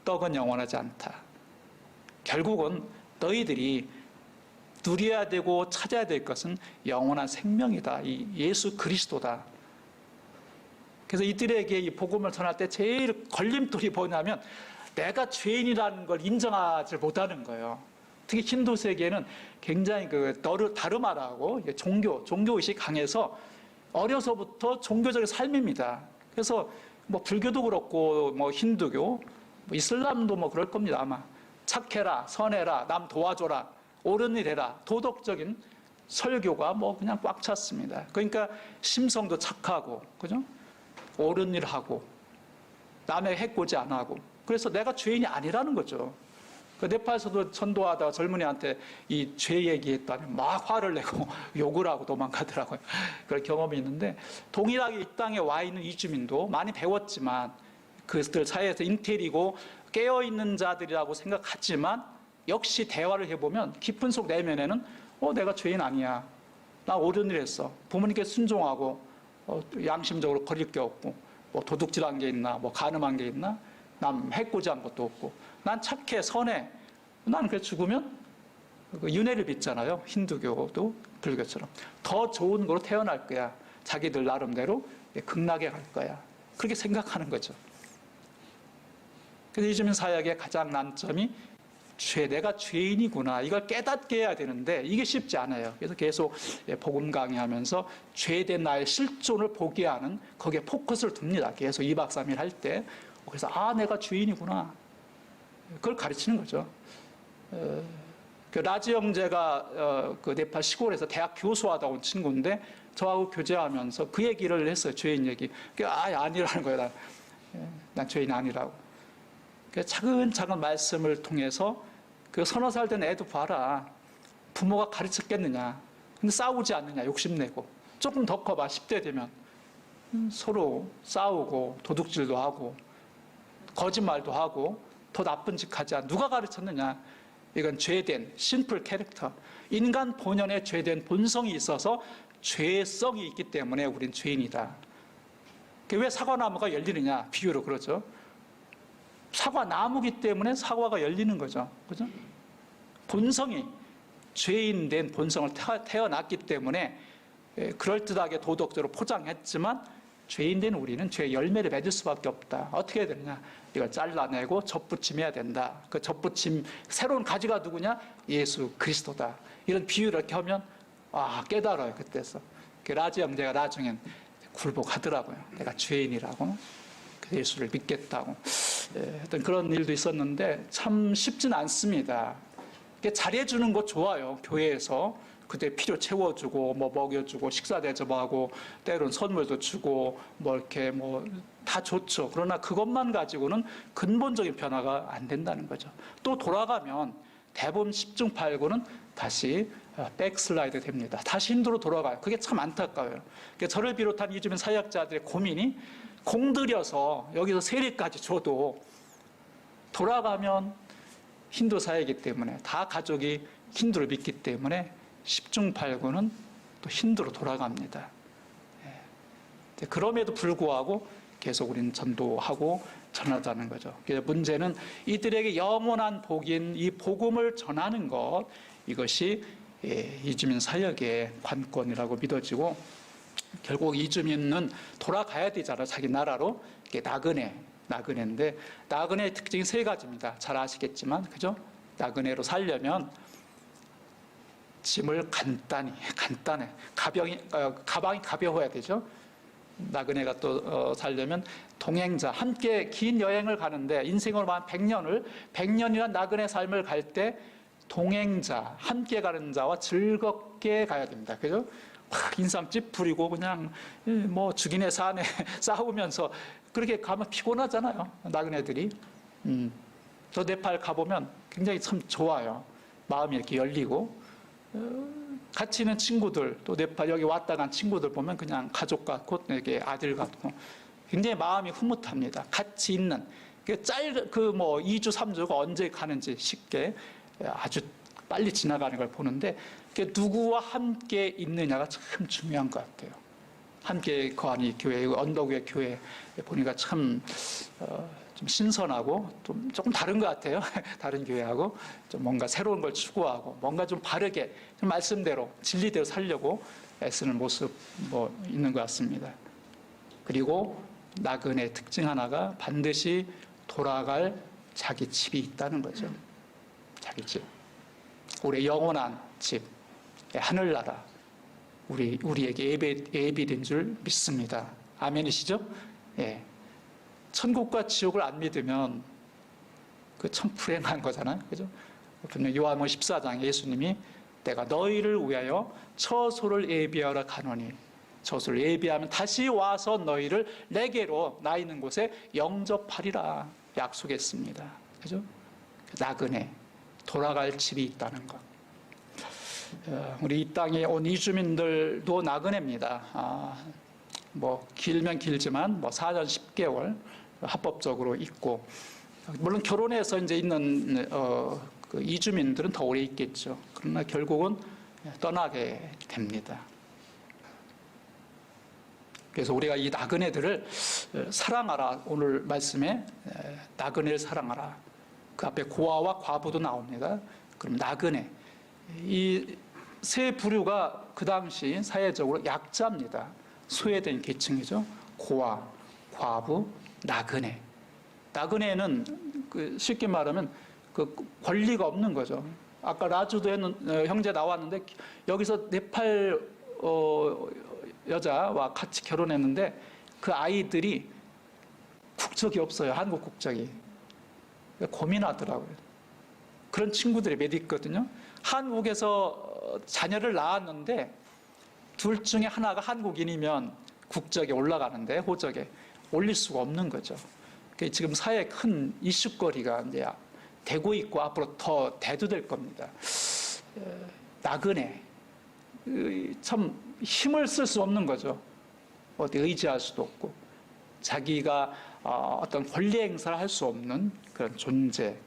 떡은 영원하지 않다. 결국은 너희들이 누려야 되고 찾아야 될 것은 영원한 생명이다. 이 예수 그리스도다. 그래서 이들에게 이 복음을 전할 때 제일 걸림돌이 뭐냐면 내가 죄인이라는 걸 인정하지 못하는 거예요. 특히 힌두 세계는 굉장히 그 다르마라고 종교의식이 강해서 어려서부터 종교적인 삶입니다. 그래서 뭐 불교도 그렇고 뭐 힌두교, 뭐 이슬람도 뭐 그럴 겁니다. 아마 착해라, 선해라, 남 도와줘라, 옳은 일 해라, 도덕적인 설교가 뭐 그냥 꽉 찼습니다. 그러니까 심성도 착하고, 그죠? 옳은 일 하고, 남의 해코지 안 하고. 그래서 내가 죄인이 아니라는 거죠. 그 네팔에서도 전도하다가 젊은이한테 이 죄 얘기했더니 막 화를 내고 욕을 하고 도망가더라고요. 그런 경험이 있는데, 동일하게 이 땅에 와 있는 이주민도 많이 배웠지만 그들 사이에서 인텔이고 깨어있는 자들이라고 생각하지만 역시 대화를 해보면 깊은 속 내면에는 내가 죄인 아니야. 나 옳은 일 했어. 부모님께 순종하고 양심적으로 거릴 게 없고 뭐 도둑질한 게 있나, 뭐 간음한 게 있나, 남 해코지한 것도 없고 난 착해, 선해. 난 그래 죽으면 윤회를 빚잖아요. 힌두교도 불교처럼 더 좋은 거로 태어날 거야. 자기들 나름대로 극락에 갈 거야. 그렇게 생각하는 거죠. 그래서 이주민 사역의 가장 난점이 내가 죄인이구나. 이걸 깨닫게 해야 되는데 이게 쉽지 않아요. 그래서 계속 복음 강의하면서 죄된 나의 실존을 보게 하는 거기에 포커스를 둡니다. 계속 2박 3일 할 때. 그래서 내가 죄인이구나. 그걸 가르치는 거죠. 그 라지 형제가 그 네팔 시골에서 대학 교수하다 온 친구인데 저하고 교제하면서 그 얘기를 했어요. 죄인 얘기. 아니라는 거예요. 난 죄인 아니라고. 차근차근 말씀을 통해서 그 서너 살 된 애도 봐라. 부모가 가르쳤겠느냐. 근데 싸우지 않느냐. 욕심내고. 조금 더 커봐. 10대 되면. 서로 싸우고 도둑질도 하고 거짓말도 하고 더 나쁜 짓 하지 않아. 누가 가르쳤느냐. 이건 죄된 신풀 캐릭터. 인간 본연의 죄된 본성이 있어서 죄성이 있기 때문에 우린 죄인이다. 왜 사과나무가 열리느냐. 비유로 그러죠. 사과나무기 때문에 사과가 열리는 거죠. 그죠? 본성이 죄인된 본성을 태어났기 때문에 그럴듯하게 도덕적으로 포장했지만 죄인된 우리는 죄의 열매를 맺을 수밖에 없다. 어떻게 해야 되느냐? 이걸 잘라내고 접붙임해야 된다. 그 접붙임 새로운 가지가 누구냐? 예수 그리스도다. 이런 비유를 이렇게 하면 깨달아요. 그때서 라지 형제가 나중엔 굴복하더라고요. 내가 죄인이라고. 예수를 믿겠다고. 어떤 그런 일도 있었는데 참 쉽진 않습니다. 잘해주는 거 좋아요. 교회에서 그때 필요 채워주고 뭐 먹여주고 식사 대접하고 때로는 선물도 주고 이렇게 다 좋죠. 그러나 그것만 가지고는 근본적인 변화가 안 된다는 거죠. 또 돌아가면 대부분 10중 8구는 다시 백슬라이드 됩니다. 다시 힌두로 돌아가요. 그게 참 안타까워요. 저를 비롯한 이주민 사역자들의 고민이 공들여서 여기서 세례까지 줘도 돌아가면 힌두 사회이기 때문에 다 가족이 힌두를 믿기 때문에 10중 8구는 또 힌두로 돌아갑니다. 그럼에도 불구하고 계속 우리는 전도하고 전하자는 거죠. 그래서 문제는 이들에게 영원한 복인 이 복음을 전하는 것, 이것이 이주민 사역의 관건이라고 믿어지고 결국 이주민은 돌아가야 되잖아요. 자기 나라로. 이게 나그네인데 나그네의 특징이 세 가지입니다. 잘 아시겠지만 그죠? 나그네로 살려면 짐을 간단해. 가방이 가벼워야 되죠. 나그네가 또 살려면 동행자, 함께 긴 여행을 가는데 인생으로 한 100년이란 나그네 삶을 갈 때 동행자, 함께 가는 자와 즐겁게 가야 됩니다. 그죠? 인삼 찌푸리고 그냥 죽이네 사네 싸우면서 그렇게 가면 피곤하잖아요. 나그네들이. 저 네팔 가보면 굉장히 참 좋아요. 마음이 이렇게 열리고 같이 있는 친구들, 또 네팔 여기 왔다 간 친구들 보면 그냥 가족 같고 이렇게 아들 같고 굉장히 마음이 흐뭇합니다. 같이 있는 2주 3주가 언제 가는지 쉽게 아주 빨리 지나가는 걸 보는데 누구와 함께 있느냐가 참 중요한 것 같아요. 함께 거하는 교회, 언덕 위의 교회 보니까 참 좀 신선하고 좀 조금 다른 것 같아요. 다른 교회하고 좀 뭔가 새로운 걸 추구하고 뭔가 좀 바르게 좀 말씀대로 진리대로 살려고 애쓰는 모습 있는 것 같습니다. 그리고 나그네의 특징 하나가 반드시 돌아갈 자기 집이 있다는 거죠. 자기 집. 우리의 영원한 집, 하늘나라. 우리에게 예비된 줄 믿습니다. 아멘이시죠? 예. 천국과 지옥을 안 믿으면 그 참 불행한 거잖아요. 그죠? 요한복음 14장에 예수님이 내가 너희를 위하여 처소를 예비하러 가노니 처소를 예비하면 다시 와서 너희를 내게로 나 있는 곳에 영접하리라 약속했습니다. 그죠? 나그네 돌아갈 집이 있다는 것. 우리 이 땅에 온 이주민들도 나그네입니다. 길면 길지만 4년 10개월 합법적으로 있고, 물론 결혼해서 이제 있는 그 이주민들은 더 오래 있겠죠. 그러나 결국은 떠나게 됩니다. 그래서 우리가 이 나그네들을 사랑하라. 오늘 말씀에 나그네를 사랑하라. 그 앞에 고아와 과부도 나옵니다. 그럼 나그네. 이 세 부류가 그 당시 사회적으로 약자입니다. 소외된 계층이죠. 고아, 과부, 나그네. 나그네는 쉽게 말하면 그 권리가 없는 거죠. 아까 라주도에 형제 나왔는데 여기서 네팔 여자와 같이 결혼했는데 그 아이들이 국적이 없어요. 한국 국적이. 고민하더라고요. 그런 친구들이 몇 있거든요. 한국에서 자녀를 낳았는데 둘 중에 하나가 한국인이면 국적에 올라가는데 호적에 올릴 수가 없는 거죠. 지금 사회에 큰 이슈거리가 이제 되고 있고 앞으로 더 대두될 겁니다. 나그네. 참 힘을 쓸 수 없는 거죠. 어디 의지할 수도 없고 자기가 어떤 권리 행사를 할 수 없는 그런 존재,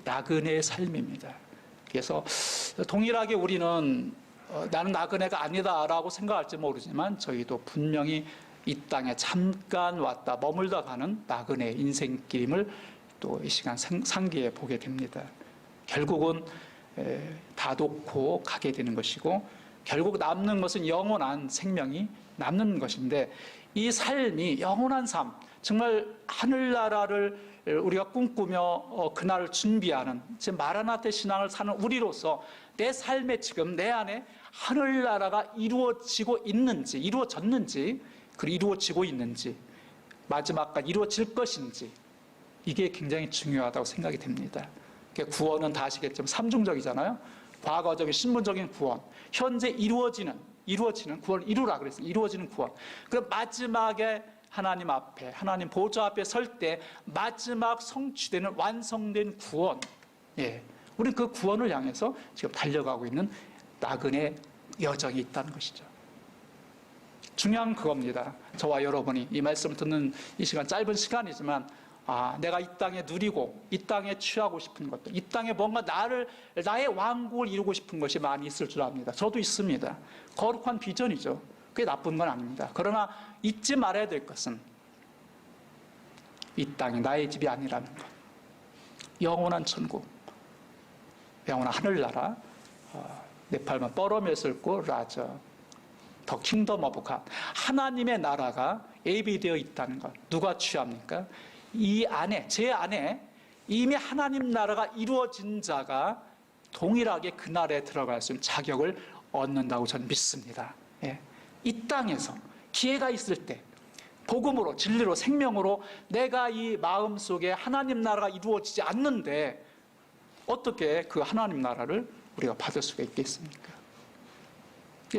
나그네의 삶입니다. 그래서 동일하게 우리는 나는 나그네가 아니다라고 생각할지 모르지만 저희도 분명히 이 땅에 잠깐 왔다 머물다 가는 나그네의 인생길임을 또 이 시간 상기해 보게 됩니다. 결국은 다 놓고 가게 되는 것이고 결국 남는 것은 영원한 생명이 남는 것인데 이 삶이 영원한 삶, 정말 하늘나라를 우리가 꿈꾸며 그날을 준비하는 지금 마라나테 신앙을 사는 우리로서 내 삶에 지금 내 안에 하늘나라가 이루어지고 있는지, 이루어졌는지, 그리고 이루어지고 있는지, 마지막까지 이루어질 것인지 이게 굉장히 중요하다고 생각이 됩니다. 구원은 다 아시겠지만 삼중적이잖아요. 과거적인 신분적인 구원, 현재 이루어지는 구원을 이루라 그랬어요. 이루어지는 구원. 그럼 마지막에 하나님 앞에, 하나님 보좌 앞에 설 때 마지막 성취되는 완성된 구원. 예, 우리는 그 구원을 향해서 지금 달려가고 있는 나그네 여정이 있다는 것이죠. 중요한 그겁니다. 저와 여러분이 이 말씀을 듣는 이 시간, 짧은 시간이지만 내가 이 땅에 누리고 이 땅에 취하고 싶은 것들, 이 땅에 뭔가 나의 왕국을 이루고 싶은 것이 많이 있을 줄 압니다. 저도 있습니다. 거룩한 비전이죠. 그게 나쁜 건 아닙니다. 그러나 잊지 말아야 될 것은 이 땅이 나의 집이 아니라는 것. 영원한 천국, 영원한 하늘나라, 네팔만 뻐러메슬고 라저, 더 킹덤 오브 갓, 하나님의 나라가 예비되어 있다는 것. 누가 취합니까? 이 안에, 제 안에 이미 하나님 나라가 이루어진 자가 동일하게 그날에 들어갈 수 있는 자격을 얻는다고 저는 믿습니다. 예. 이 땅에서 기회가 있을 때 복음으로, 진리로, 생명으로 내가 이 마음속에 하나님 나라가 이루어지지 않는데 어떻게 그 하나님 나라를 우리가 받을 수가 있겠습니까?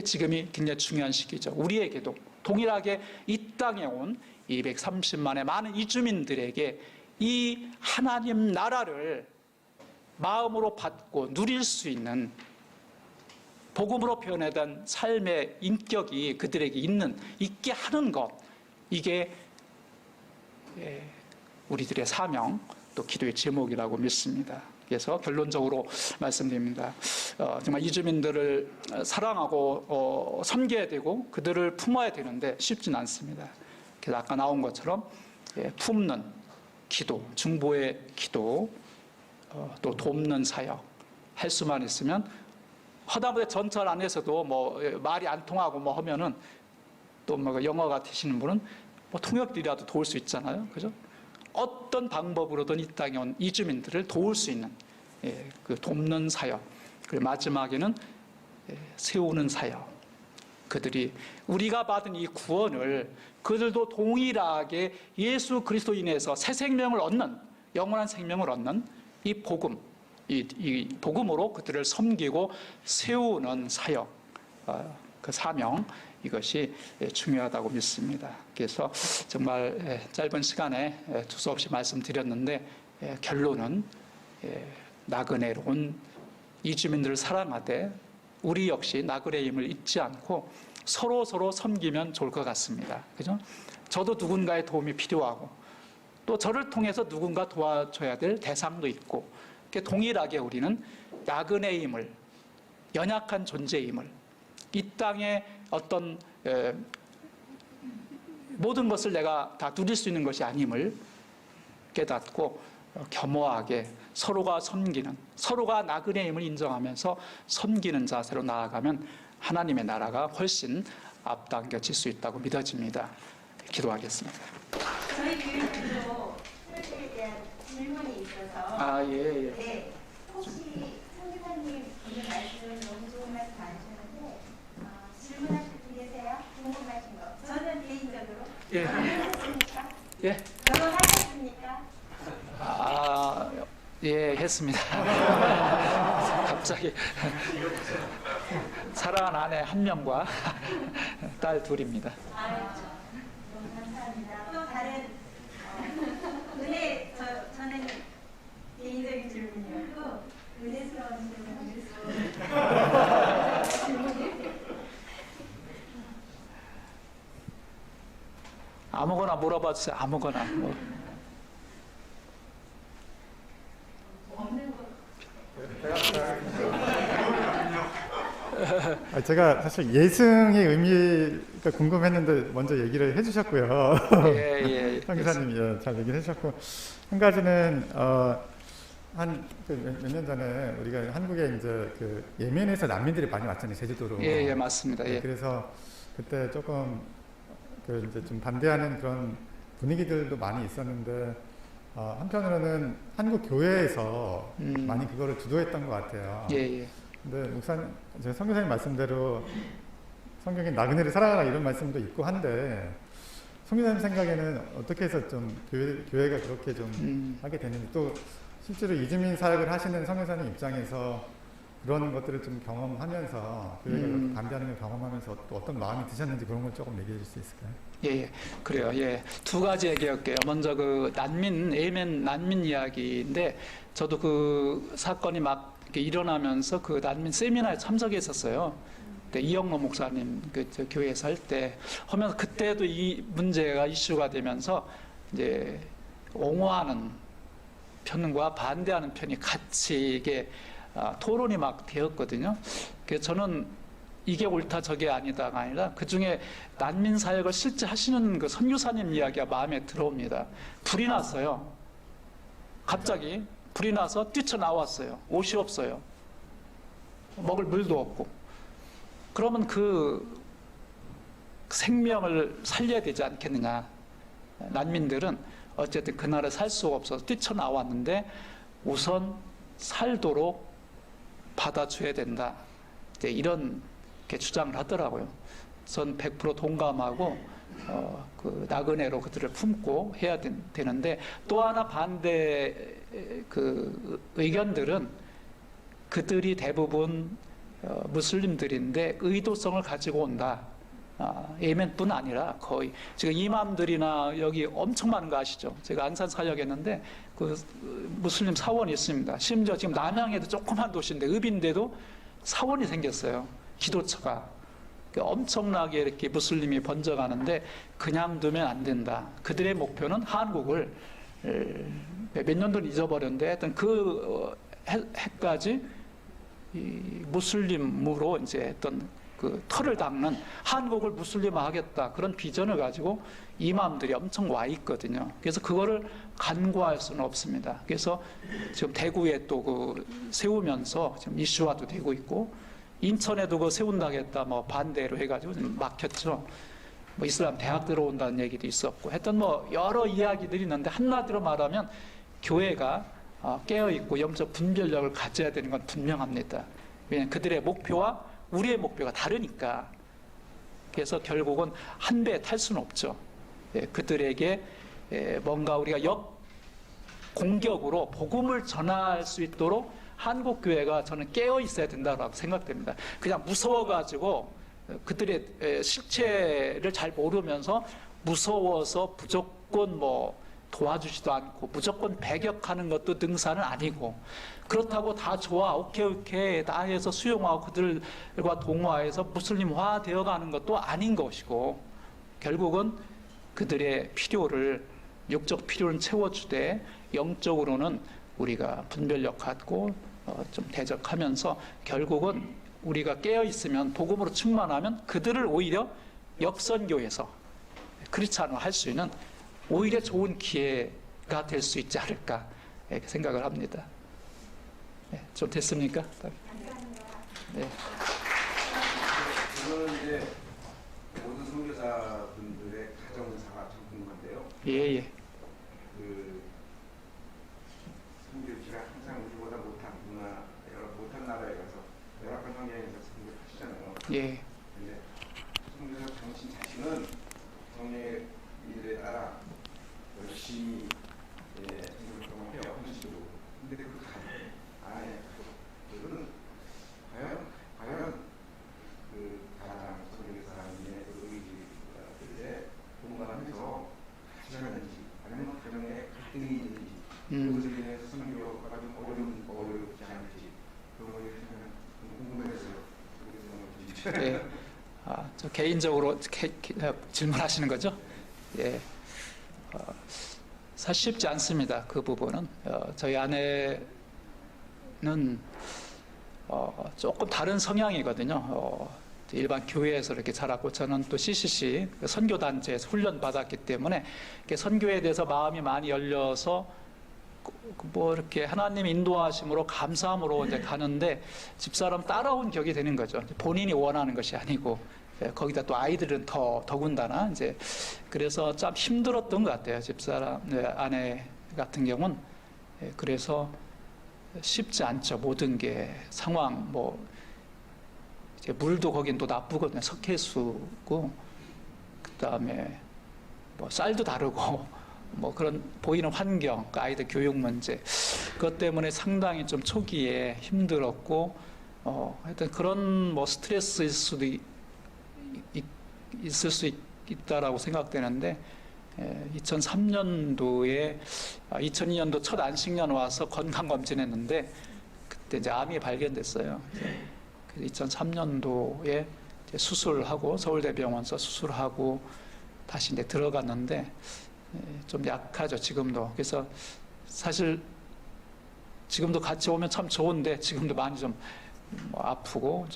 지금이 굉장히 중요한 시기죠. 우리에게도 동일하게 이 땅에 온 230만의 많은 이주민들에게 이 하나님 나라를 마음으로 받고 누릴 수 있는 복음으로 표현된 삶의 인격이 그들에게 있게 하는 것, 이게 우리들의 사명, 또 기도의 제목이라고 믿습니다. 그래서 결론적으로 말씀드립니다. 정말 이주민들을 사랑하고 섬겨야 되고 그들을 품어야 되는데 쉽지는 않습니다. 그래서 아까 나온 것처럼 품는 기도, 중보의 기도, 또 돕는 사역 할 수만 있으면 허다못해 전철 안에서도 뭐 말이 안 통하고 뭐 하면은 또 뭐 영어가 되시는 분은 뭐 통역들이라도 도울 수 있잖아요, 그죠? 어떤 방법으로든 이 땅에 온 이주민들을 도울 수 있는 그 돕는 사역, 그리고 마지막에는 세우는 사역. 그들이 우리가 받은 이 구원을 그들도 동일하게 예수 그리스도 인해서 새 생명을 얻는, 영원한 생명을 얻는 이 복음, 이 복음으로 그들을 섬기고 세우는 사역, 그 사명, 이것이 중요하다고 믿습니다. 그래서 정말 짧은 시간에 두서없이 말씀드렸는데 결론은 나그네로 온 이주민들을 사랑하되 우리 역시 나그네임을 잊지 않고 서로 섬기면 좋을 것 같습니다. 그죠? 저도 누군가의 도움이 필요하고 또 저를 통해서 누군가 도와줘야 될 대상도 있고 동일하게 우리는 나그네임을, 연약한 존재임을, 이 땅에 어떤 모든 것을 내가 다 누릴 수 있는 것이 아님을 깨닫고 겸허하게 서로가 섬기는, 서로가 나그네임을 인정하면서 섬기는 자세로 나아가면 하나님의 나라가 훨씬 앞당겨질 수 있다고 믿어집니다. 기도하겠습니다. 저희 교회에서 사회에 대한 질문이 있어서. 아, 예, 예. 네. 혹시 성교사님 오늘 말씀 너무 좋은 말씀 많으셨는데 질문하실 분 계세요? 궁금하신 거. 저는 개인적으로 예. 결혼하셨습니까? 예. 결혼하셨습니까? 아, 예, 했습니다. 갑자기 사랑하는 아내 1명과 딸 2입니다. 아유, 너무 감사합니다. 또 다른 은혜, 저는 개인적인 질문이었고 은혜스러운 질문이 아무거나 물어봐 주세요. 아무거나. 뭐. 없는 거. 제가 사실 예승의 의미가 궁금했는데 먼저 얘기를 해주셨고요. 예, 예. 성교사님이 잘 얘기를 해주셨고, 한 가지는 몇 년 전에 우리가 한국에 이제 그 예멘에서 난민들이 많이 왔잖아요, 제주도로. 예, 예, 맞습니다. 예. 그래서 그때 조금 그 이제 좀 반대하는 그런 분위기들도 많이 있었는데, 한편으로는 한국 교회에서 많이 그거를 주도했던 것 같아요. 예, 예. 근데 목사님, 제가 성교사님 말씀대로 성경에 나그네를 사랑하라 이런 말씀도 있고 한데, 성교사님 생각에는 어떻게 해서 좀 교회가 그렇게 좀 하게 되는지, 또 실제로 이주민 사역을 하시는 성교사님 입장에서 그런 것들을 좀 경험하면서 교회가 그렇게 반대하는 걸 경험하면서 또 어떤 마음이 드셨는지 그런 걸 조금 얘기해 줄 수 있을까요? 예, 예, 그래요. 예, 2가지 얘기할게요. 먼저 그 예멘 난민 이야기인데, 저도 그 사건이 막 이렇게 일어나면서 그 난민 세미나에 참석했었어요. 그때 이영로 목사님 그 교회에서 할 때 하면서, 그때도 이 문제가 이슈가 되면서 이제 옹호하는 편과 반대하는 편이 같이 이게 토론이 막 되었거든요. 그래서 저는 이게 옳다 저게 아니다가 아니라 그중에 난민 사역을 실제 하시는 그 선교사님 이야기가 마음에 들어옵니다. 불이 났어요. 갑자기 불이 나서 뛰쳐나왔어요. 옷이 없어요. 먹을 물도 없고. 그러면 그 생명을 살려야 되지 않겠느냐. 난민들은 어쨌든 그날에 살 수가 없어서 뛰쳐나왔는데 우선 살도록 받아줘야 된다. 이제 이런 게 주장을 하더라고요. 전 100% 동감하고 그 나그네로 그들을 품고 해야 되는데, 또 하나 반대 그 의견들은 그들이 대부분 무슬림들인데 의도성을 가지고 온다. 예멘뿐 아니라 거의 지금 이맘들이나 여기 엄청 많은 거 아시죠? 제가 안산 사역했는데 그 무슬림 사원이 있습니다. 심지어 지금 남양에도 조그만 도시인데 읍인데도 사원이 생겼어요. 기도처가. 엄청나게 이렇게 무슬림이 번져가는데 그냥 두면 안 된다. 그들의 목표는 한국을 몇 년도는 잊어버렸는데 하여튼 그 해까지 이 무슬림으로 이제 어떤 그 털을 닦는 한국을 무슬림화하겠다, 그런 비전을 가지고 이맘들이 엄청 와 있거든요. 그래서 그거를 간과할 수는 없습니다. 그래서 지금 대구에 또 그 세우면서 지금 이슈화도 되고 있고, 인천에도 그 세운다겠다 뭐 반대로 해가지고 막혔죠. 뭐 이슬람 대학 들어온다는 얘기도 있었고, 하여튼 뭐 여러 이야기들이 있는데 한마디로 말하면 교회가 깨어 있고 영적 분별력을 가져야 되는 건 분명합니다. 왜냐하면 그들의 목표와 우리의 목표가 다르니까. 그래서 결국은 한 배에 탈 수는 없죠. 그들에게 뭔가 우리가 공격으로 복음을 전할 수 있도록 한국 교회가 저는 깨어 있어야 된다고 생각됩니다. 그냥 무서워가지고 그들의 실체를 잘 모르면서 무서워서 무조건 뭐 도와주지도 않고 무조건 배격하는 것도 능사는 아니고, 그렇다고 다 좋아 오케이 다 해서 수용하고 그들과 동화해서 무슬림화 되어가는 것도 아닌 것이고, 결국은 그들의 필요를, 육적 필요는 채워주되 영적으로는 우리가 분별력 갖고 좀 대적하면서, 결국은 우리가 깨어 있으면 복음으로 충만하면 그들을 오히려 역선교에서 크리스찬을 할 수 있는 오히려 좋은 기회가 될 수 있지 않을까 이렇게 생각을 합니다. 네, 좀 됐습니까? 네. 저는 이제 모든 선교사분들의 가정사가 참 궁금한데요. 예. 그 예. 저 개인적으로 질문하시는 거죠? 예. 사실 쉽지 않습니다. 그 부분은. 저희 아내는 조금 다른 성향이거든요. 일반 교회에서 이렇게 자랐고 저는 또 CCC 선교단체에서 훈련 받았기 때문에 선교에 대해서 마음이 많이 열려서 뭐 이렇게 하나님 인도하심으로 감사함으로 이제 가는데 집사람 따라온 격이 되는 거죠. 본인이 원하는 것이 아니고 거기다 또 아이들은 더군다나 이제 그래서 참 힘들었던 것 같아요. 집사람 아내 같은 경우는. 그래서 쉽지 않죠. 모든 게 상황 뭐 이제 물도 거긴 또 나쁘거든요. 석회수고 그다음에 뭐 쌀도 다르고 뭐 그런 보이는 환경, 아이들 교육 문제 그것 때문에 상당히 좀 초기에 힘들었고 하여튼 그런 뭐 스트레스일 수도 있을 수 있다라고 생각되는데 2003년도에 2002년도 첫 안식년 와서 건강 검진했는데 그때 이제 암이 발견됐어요. 그래서 2003년도에 수술하고 서울대병원에서 수술하고 다시 이제 들어갔는데 좀 약하죠 지금도. 그래서 사실 지금도 같이 오면 참 좋은데 지금도 많이 좀 아프고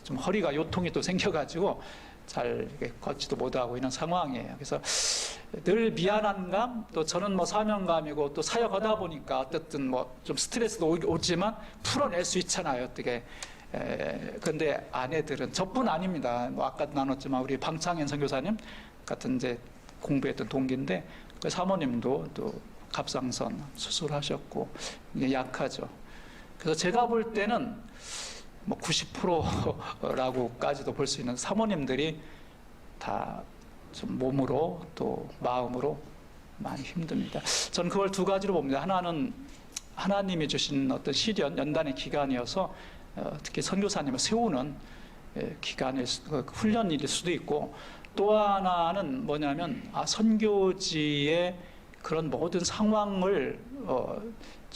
좀 허리가 요통이 또 생겨가지고 잘 걷지도 못하고 이런 상황이에요. 그래서 늘 미안한 또 저는 뭐 사명감이고 또 사역하다 보니까 어쨌든 뭐 좀 스트레스도 오지만 풀어낼 수 있잖아요. 어떻게. 근데 아내들은 저뿐 아닙니다. 뭐 아까도 나눴지만 우리 방창현 선교사님 같은 이제 공부했던 동기인데 그 사모님도 또 갑상선 수술하셨고 이게 약하죠. 그래서 제가 볼 때는 뭐 90%라고까지도 볼 수 있는 사모님들이 다 좀 몸으로 또 마음으로 많이 힘듭니다. 저는 그걸 두 가지로 봅니다. 하나는 하나님이 주신 어떤 시련, 연단의 기간이어서 특히 선교사님을 세우는 기간일 훈련일 수도 있고 또 하나는 뭐냐면 선교지의 그런 모든 상황을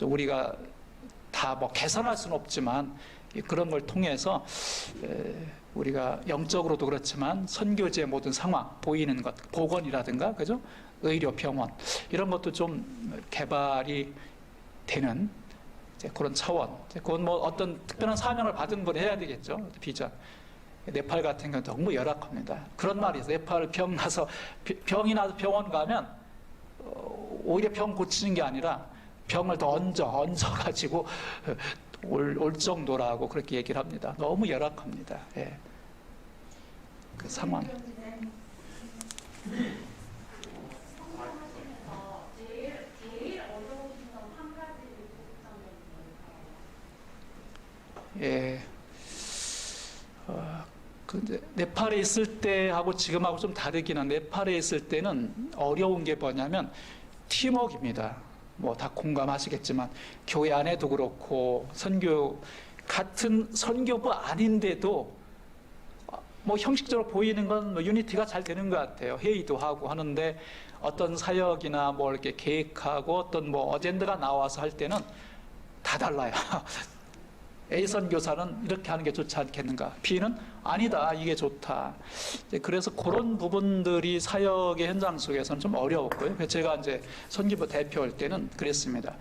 우리가 다 뭐 개선할 수는 없지만 그런 걸 통해서 우리가 영적으로도 그렇지만 선교지의 모든 상황 보이는 것 보건이라든가 그죠 의료 병원 이런 것도 좀 개발이 되는 이제 그런 차원. 그건 뭐 어떤 특별한 사명을 받은 분 해야 되겠죠. 비전. 네팔 같은 경우는 너무 열악합니다. 그런 말이 있어요. 네팔 병이 나서 병원 가면 오히려 병 고치는 게 아니라 병을 더 얹어가지고 올 정도라고 그렇게 얘기를 합니다. 너무 열악합니다. 예. 그 상황. 예. 근데 네팔에 있을 때하고 지금하고 좀 다르긴 한데 네팔에 있을 때는 어려운 게 뭐냐면 팀워크입니다. 뭐 다 공감하시겠지만 교회 안에도 그렇고 같은 선교부 아닌데도 뭐 형식적으로 보이는 건 뭐 유니티가 잘 되는 것 같아요. 회의도 하고 하는데 어떤 사역이나 뭐 이렇게 계획하고 어떤 뭐 어젠다가 나와서 할 때는 다 달라요. A 선교사는 이렇게 하는 게 좋지 않겠는가? B는 아니다, 이게 좋다. 그래서 그런 부분들이 사역의 현장 속에서는 좀 어려웠고요. 그래서 제가 이제 선교부 대표할 때는 그랬습니다.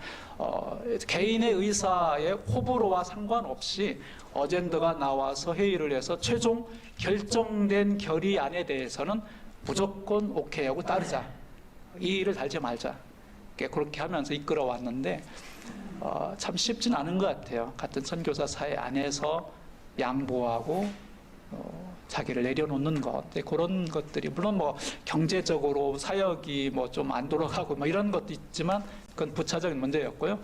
개인의 의사의 호불호와 상관없이 어젠더가 나와서 회의를 해서 최종 결정된 결의안에 대해서는 무조건 오케이 하고 따르자. 이의를 달지 말자. 그렇게 하면서 이끌어왔는데 참 쉽진 않은 것 같아요. 같은 선교사 사회 안에서 양보하고 자기를 내려놓는 것 그런 것들이 물론 뭐 경제적으로 사역이 뭐 좀 안 돌아가고 뭐 이런 것도 있지만 그건 부차적인 문제였고요.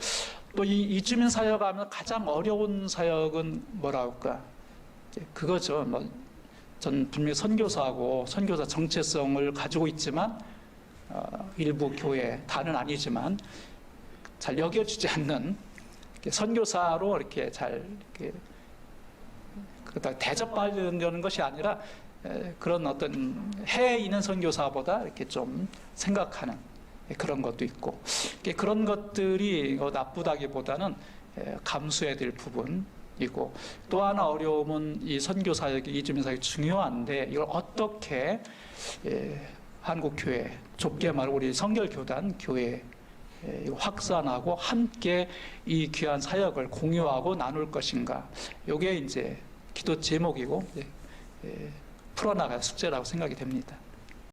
또 이 이주민 사역하면 가장 어려운 사역은 뭐라 할까? 그거죠. 뭐 전 분명히 선교사하고 선교사 정체성을 가지고 있지만 일부 교회 다는 아니지만 잘 여겨주지 않는 선교사로 이렇게 잘 이렇게 대접받는 것이 아니라 그런 어떤 해에 있는 선교사보다 이렇게 좀 생각하는 그런 것도 있고 그런 것들이 나쁘다기보다는 감수해야 될 부분 이고 또 하나 어려움은 이 선교 사역이 이주민 사역이 중요한데 이걸 어떻게 한국 교회 좁게 말하고 우리 성결교단 교회 확산하고 함께 이 귀한 사역을 공유하고 나눌 것인가. 이게 이제 기도 제목이고 풀어나갈 숙제라고 생각이 됩니다.